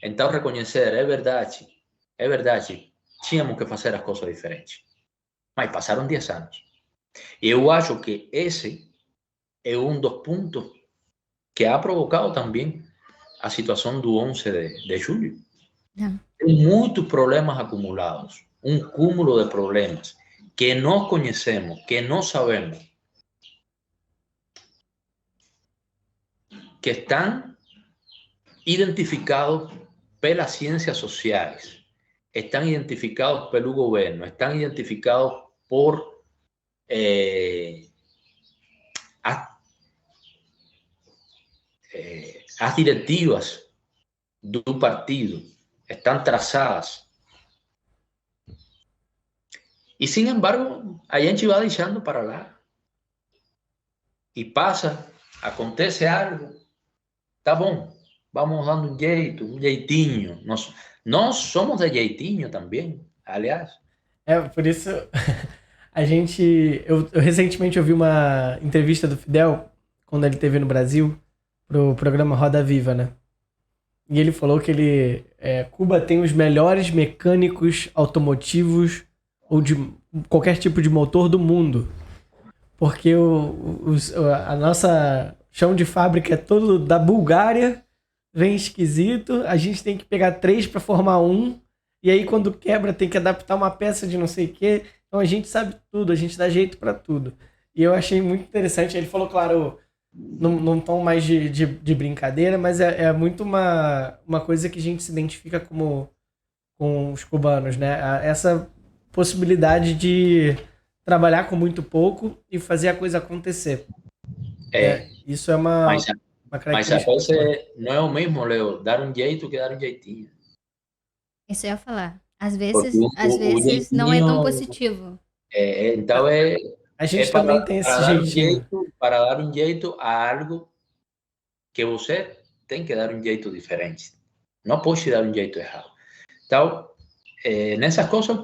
então reconhecer, é verdade, tínhamos que fazer as coisas diferentes. Mas passaram 10 anos. E eu acho que esse é um dos pontos que ha provocado também a situação do 11 de julho. Tem muitos problemas acumulados, um cúmulo de problemas que não conhecemos, que não sabemos, que estão identificados pelas ciências sociais, estão identificados pelo governo, estão identificados por as diretivas do partido, estão traçadas. E, sin embargo, a gente vai deixando para lá. E passa, acontece algo, tá bom, vamos dando um jeito, um jeitinho. Nós somos de jeitinho também, aliás. Por isso, a gente... Eu recentemente ouvi uma entrevista do Fidel, quando ele esteve no Brasil, pro programa Roda Viva, né? E ele falou que Cuba tem os melhores mecânicos automotivos ou de qualquer tipo de motor do mundo. Porque a nossa chão de fábrica é todo da Bulgária, vem esquisito, a gente tem que pegar 3 para formar um, e aí quando quebra tem que adaptar uma peça de não sei o quê. Então a gente sabe tudo, a gente dá jeito para tudo. E eu achei muito interessante, ele falou, claro, num tom mais de brincadeira, mas é muito uma coisa que a gente se identifica com os cubanos, né? Essa possibilidade de trabalhar com muito pouco e fazer a coisa acontecer. Isso é uma característica. Mas a vezes não é o mesmo, Leo, dar um jeito que dar um jeitinho. Isso eu ia falar. Às vezes não é tão positivo. Então a gente também tem esse jeitinho. Para dar um jeito a algo que você tem que dar um jeito diferente. Não pode dar um jeito errado. Então, nessas coisas,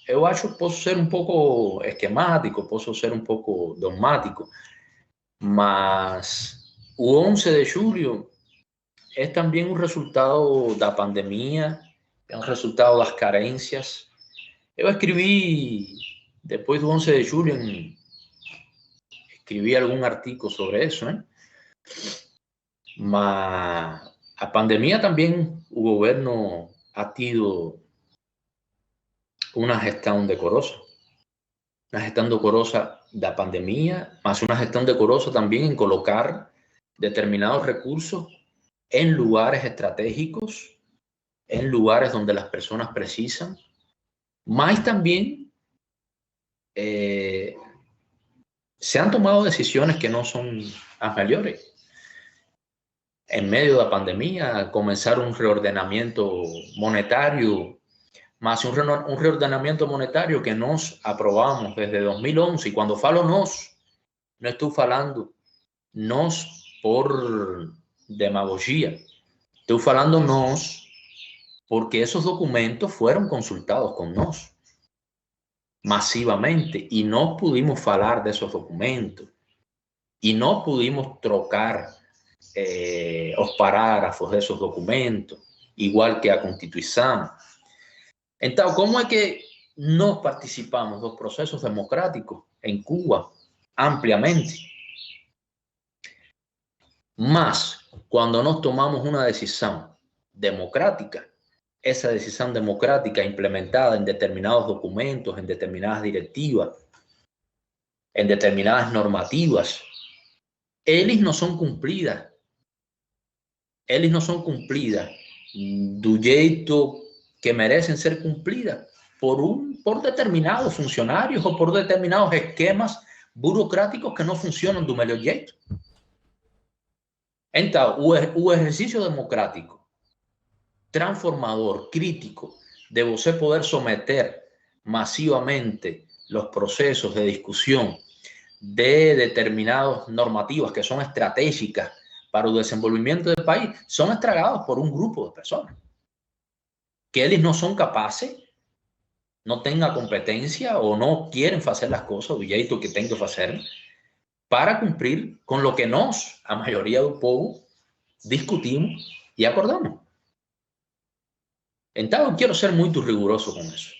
eu acho que posso ser um pouco esquemático, posso ser um pouco dogmático, mas o 11 de julho é também um resultado da pandemia, é um resultado das carências. Eu escrevi, depois do 11 de julho, escrevi algum artigo sobre isso, né? Mas a pandemia também, o governo ha tido una gestión decorosa. Una gestión decorosa de la pandemia, más una gestión decorosa también en colocar determinados recursos en lugares estratégicos, en lugares donde las personas precisan, más también se han tomado decisiones que no son las mejores. En medio de la pandemia, comenzar un reordenamiento monetario, más un reordenamiento monetario que nos aprobamos desde 2011. Y cuando falo nos, no estoy falando nos por demagogia. Estoy falando nos porque esos documentos fueron consultados con nos masivamente y no pudimos falar de esos documentos. e não pudimos trocar os parágrafos desses documentos, igual que a Constituição. Então, como é que nós participamos dos processos democráticos em Cuba ampliamente? Mas, quando nós tomamos uma decisão democrática, essa decisão democrática implementada em determinados documentos, em determinadas diretivas, em determinadas normativas, eles não são cumpridas. Eles não são cumpridas do jeito que merecem ser cumpridas por determinados funcionários ou por determinados esquemas burocráticos que não funcionam do melhor jeito. Então, o exercício democrático, transformador, crítico, de você poder someter masivamente los procesos de discusión de determinadas normativas que son estratégicas para el desenvolvimiento del país, son estragados por un grupo de personas que ellos no son capaces, no tengan competencia o no quieren hacer las cosas do jeito que tienen que hacer para cumplir con lo que nos, a mayoría del pueblo, discutimos y acordamos. Entonces, eu quero ser muito riguroso com isso.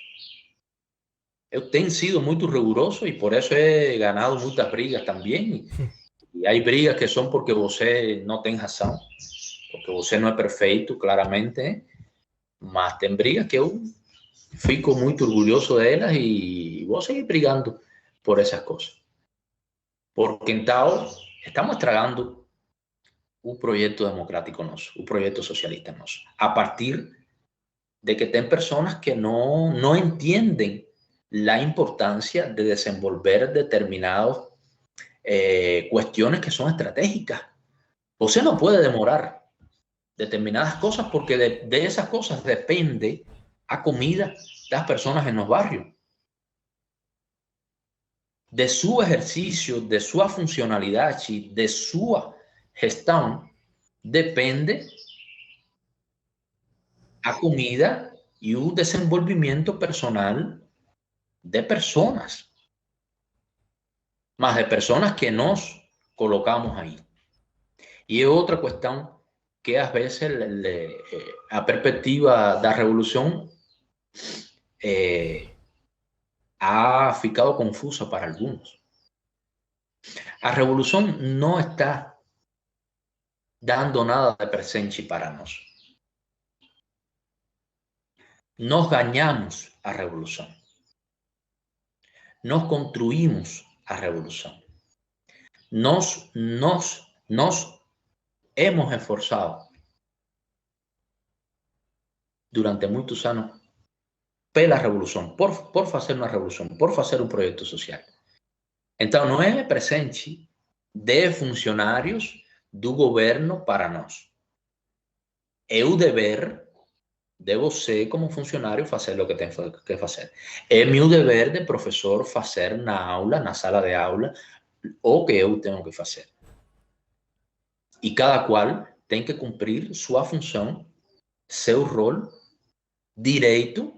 Eu tenho sido muito riguroso e por isso he ganado muitas brigas também. E há brigas que são porque você não tem razão, porque você não é perfeito, claramente. Mas tem brigas que eu fico muito orgulhoso delas e vou seguir brigando por essas coisas. Porque então estamos estragando o projeto democrático nosso, o projeto socialista nosso, a partir de que tem pessoas que não entendem a importância de desenvolver determinadas cuestiones que son estratégicas. Você não pode demorar determinadas cosas porque de esas cosas depende a comida das personas en los barrios. De su ejercicio, de su funcionalidad, de su gestión, depende a comida y un desenvolvimiento personal de personas, más de personas que nos colocamos ahí. Y es otra cuestión que a veces a perspectiva de la revolución ha ficado confusa para algunos. La revolución no está dando nada de presente para nosotros. Nos ganamos a revolución. Nos construimos a revolución. Nos hemos esforzado durante muchos años pela revolución, por hacer una revolución, por hacer un proyecto social. Entonces, no es presente de funcionarios do governo para nós. É o dever de você, como funcionário, fazer o que tem que fazer. É meu dever de professor fazer na aula, na sala de aula, o que eu tenho que fazer. E cada qual tem que cumprir sua função, seu rol, direito,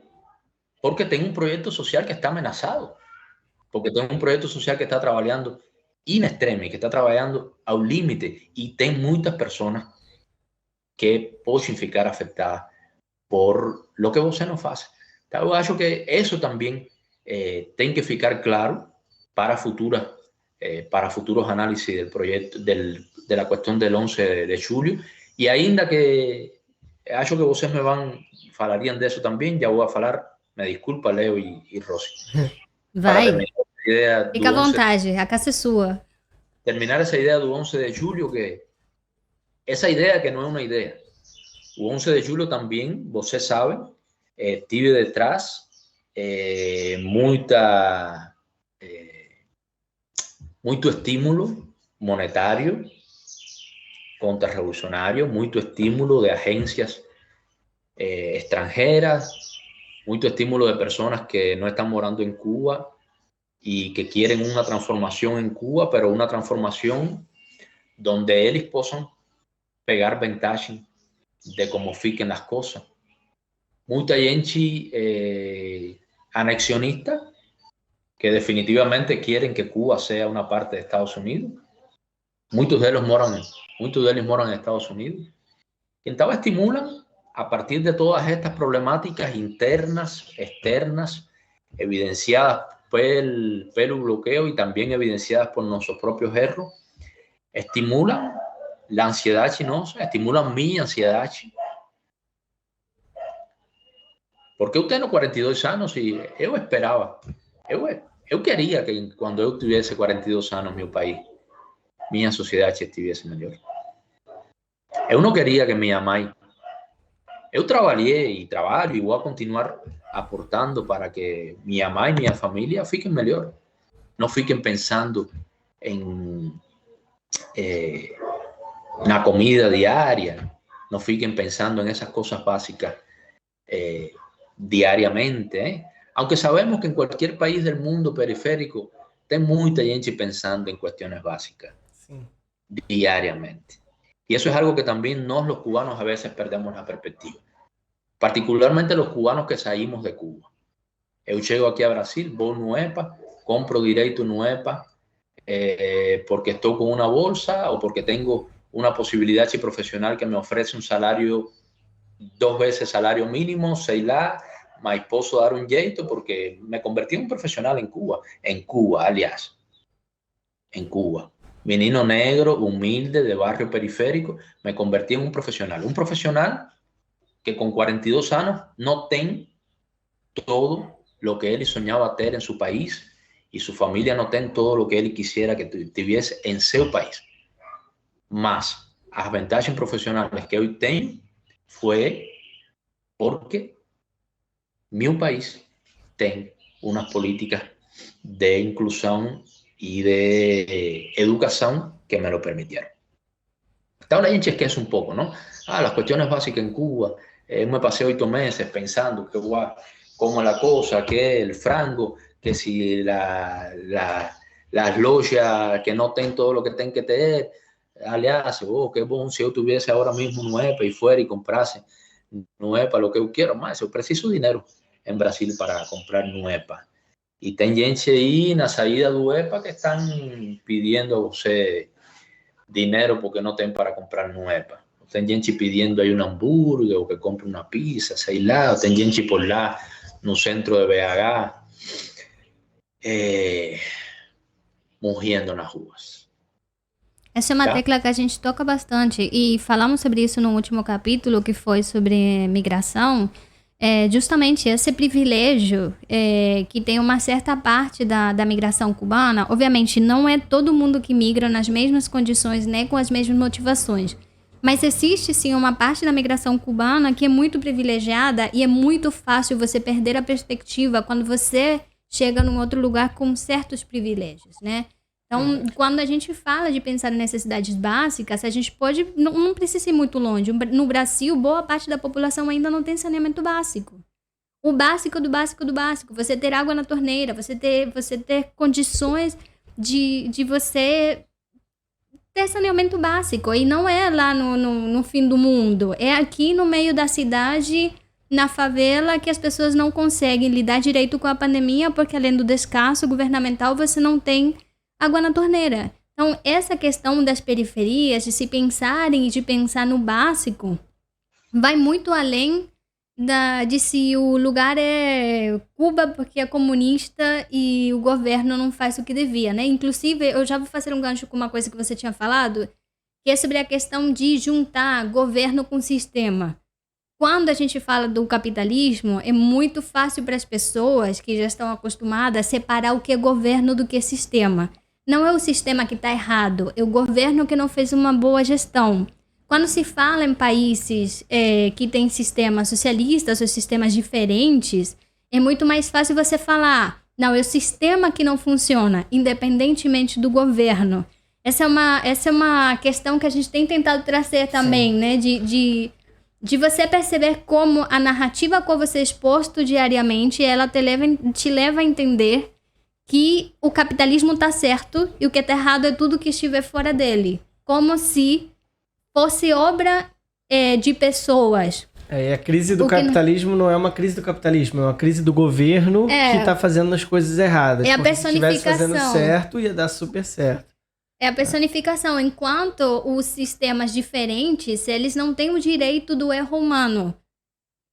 porque tem um projeto social que está ameaçado, porque tem um projeto social que está trabalhando in extremis, que está trabalhando ao limite, e tem muitas pessoas que podem ficar afetadas por lo que você não faz. Então, eu acho que isso também tem que ficar claro para futuros análises do projeto, da questão do 11 de julho, e ainda que acho que vocês me falariam disso também, já vou falar, me desculpa, Leo e Rosy. Vai, fica à vontade, a casa é sua. Terminar essa ideia do 11 de julho, que essa ideia que não é uma ideia. O 11 de julho também, vocês sabem, tive detrás muito estímulo monetário contra-revolucionário, muito estímulo de agências extranjeras, muito estímulo de pessoas que não estão morando em Cuba y que quieren una transformación en Cuba, pero una transformación donde ellos puedan pegar ventaja de cómo fiquen las cosas. Mucha gente anexionista que definitivamente quieren que Cuba sea una parte de Estados Unidos muchos de ellos moran en Estados Unidos. Entonces estimulan a partir de todas estas problemáticas internas, externas, evidenciadas pelo bloqueo y también evidenciadas por nuestros propios errores, estimulan la ansiedad chinosa, estimulan mi ansiedad. Porque eu tenho 42 anos e eu esperava, eu queria que quando eu tivesse 42 anos, meu país, minha sociedade estivesse melhor. Eu não queria que minha mãe... Eu trabalhei e trabalho e vou continuar aportando para que minha mãe e minha família fiquem melhor. Não fiquem pensando na comida diária, não fiquem pensando nessas coisas básicas diariamente, aunque sabemos que en cualquier país del mundo periférico tem mucha gente pensando en cuestiones básicas diariamente. Y eso es algo que también los cubanos a veces perdemos la perspectiva. Particularmente los cubanos que saímos de Cuba. Eu llego aquí a Brasil, voy no EPA, compro direito no EPA porque estoy con una bolsa o porque tengo una posibilidad profesional que me ofrece un salario 2 veces salario mínimo, sei lá, mas posso dar un jeito porque me convertí en un profesional en Cuba, aliás, en Cuba. Menino negro, humilde, de barrio periférico, me convertí en un profesional que con 42 años no tiene todo lo que él soñaba tener en su país y su familia no tiene todo lo que él quisiera que tuviese en su país. Mas las ventajas profesionales que hoy tengo fue porque mi país tiene unas políticas de inclusión y de educación que me lo permitieron. Hasta ahora la gente esquece un poco, ¿no? Las cuestiones básicas en Cuba. Me pasé 8 meses pensando que cómo la cosa, que el frango, que si las lojas que no tienen todo lo que tienen que tener. Aliás, qué bueno si yo tuviese ahora mismo un EPA y fuera y comprase un EPA, lo que yo quiero más. Yo preciso dinero en Brasil para comprar un EPA. Y hay gente ahí en la salida del EPA que están pidiendo a usted dinero porque no tienen para comprar un EPA. Hay gente pidiendo ahí un hambúrguer o que compre una pizza, sei lá. Hay gente por lá en un centro de BH morrendo nas ruas. Essa é uma tecla que a gente toca bastante e falamos sobre isso no último capítulo, que foi sobre migração. Justamente esse privilégio que tem uma certa parte da migração cubana. Obviamente, não é todo mundo que migra nas mesmas condições, né, com as mesmas motivações. Mas existe, sim, uma parte da migração cubana que é muito privilegiada e é muito fácil você perder a perspectiva quando você chega num outro lugar com certos privilégios, né? Então, quando a gente fala de pensar em necessidades básicas, a gente pode... Não precisa ir muito longe. No Brasil, boa parte da população ainda não tem saneamento básico. O básico do básico do básico. Você ter água na torneira, você ter condições de você ter saneamento básico. E não é lá no fim do mundo. É aqui no meio da cidade, na favela, que as pessoas não conseguem lidar direito com a pandemia, porque além do descaso governamental, você não tem água na torneira. Então, essa questão das periferias, de se pensarem e de pensar no básico, vai muito além de se o lugar é Cuba porque é comunista e o governo não faz o que devia, né? Inclusive, eu já vou fazer um gancho com uma coisa que você tinha falado, que é sobre a questão de juntar governo com sistema. Quando a gente fala do capitalismo, é muito fácil para as pessoas que já estão acostumadas a separar o que é governo do que é sistema. Não é o sistema que está errado, é o governo que não fez uma boa gestão. Quando se fala em países que têm sistemas socialistas ou sistemas diferentes, é muito mais fácil você falar, não, é o sistema que não funciona, independentemente do governo. Essa é uma questão que a gente tem tentado trazer também, né? De você perceber como a narrativa a qual você é exposto diariamente, ela te leva a entender que o capitalismo está certo e o que está errado é tudo que estiver fora dele. Como se fosse obra de pessoas. E a crise do capitalismo não é uma crise do capitalismo, é uma crise do governo que está fazendo as coisas erradas. É a personificação. Se estivesse fazendo certo, ia dar super certo. É a personificação. Enquanto os sistemas diferentes, eles não têm o direito do erro humano.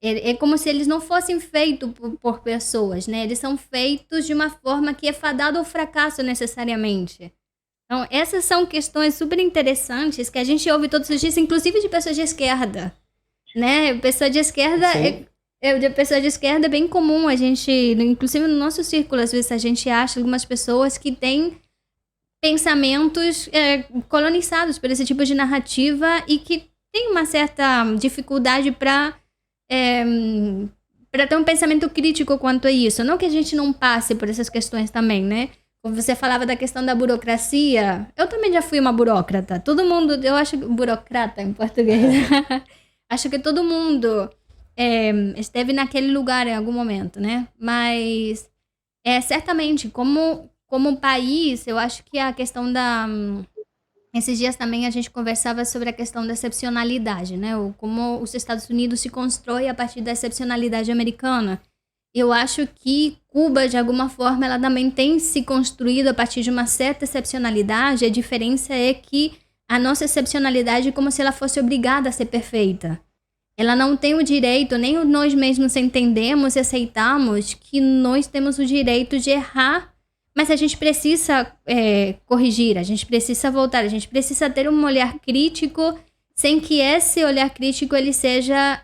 É como se eles não fossem feitos por pessoas, né? Eles são feitos de uma forma que é fadada ao fracasso necessariamente. Então, essas são questões super interessantes que a gente ouve todos os dias, inclusive de pessoas de esquerda, né? Pessoa de esquerda de pessoa de esquerda é bem comum. A gente, inclusive no nosso círculo, às vezes a gente acha algumas pessoas que têm pensamentos colonizados por esse tipo de narrativa e que tem uma certa dificuldade para ter um pensamento crítico quanto a isso. Não que a gente não passe por essas questões também, né? Como você falava da questão da burocracia, eu também já fui uma burocrata. Todo mundo, eu acho que burocrata em português. Acho que todo mundo esteve naquele lugar em algum momento, né? Mas certamente, como país, eu acho que a questão esses dias também a gente conversava sobre a questão da excepcionalidade, né? Como os Estados Unidos se constrói a partir da excepcionalidade americana. Eu acho que Cuba, de alguma forma, ela também tem se construído a partir de uma certa excepcionalidade. A diferença é que a nossa excepcionalidade é como se ela fosse obrigada a ser perfeita. Ela não tem o direito, nem nós mesmos entendemos e aceitamos que nós temos o direito de errar, mas a gente precisa corrigir, a gente precisa voltar, a gente precisa ter um olhar crítico, sem que esse olhar crítico ele seja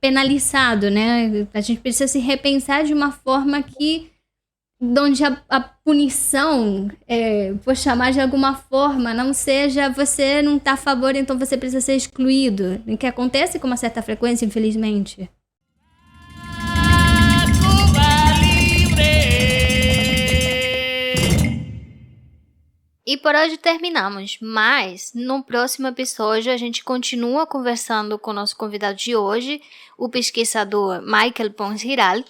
penalizado, né? A gente precisa se repensar de uma forma onde a punição, vou chamar de alguma forma, não seja você não está a favor, então você precisa ser excluído, o que acontece com uma certa frequência, infelizmente. E por hoje terminamos, mas no próximo episódio a gente continua conversando com o nosso convidado de hoje, o pesquisador Michael Pons Giralt,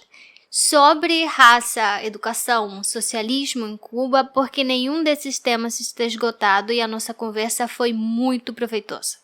sobre raça, educação, socialismo em Cuba, porque nenhum desses temas está esgotado e a nossa conversa foi muito proveitosa.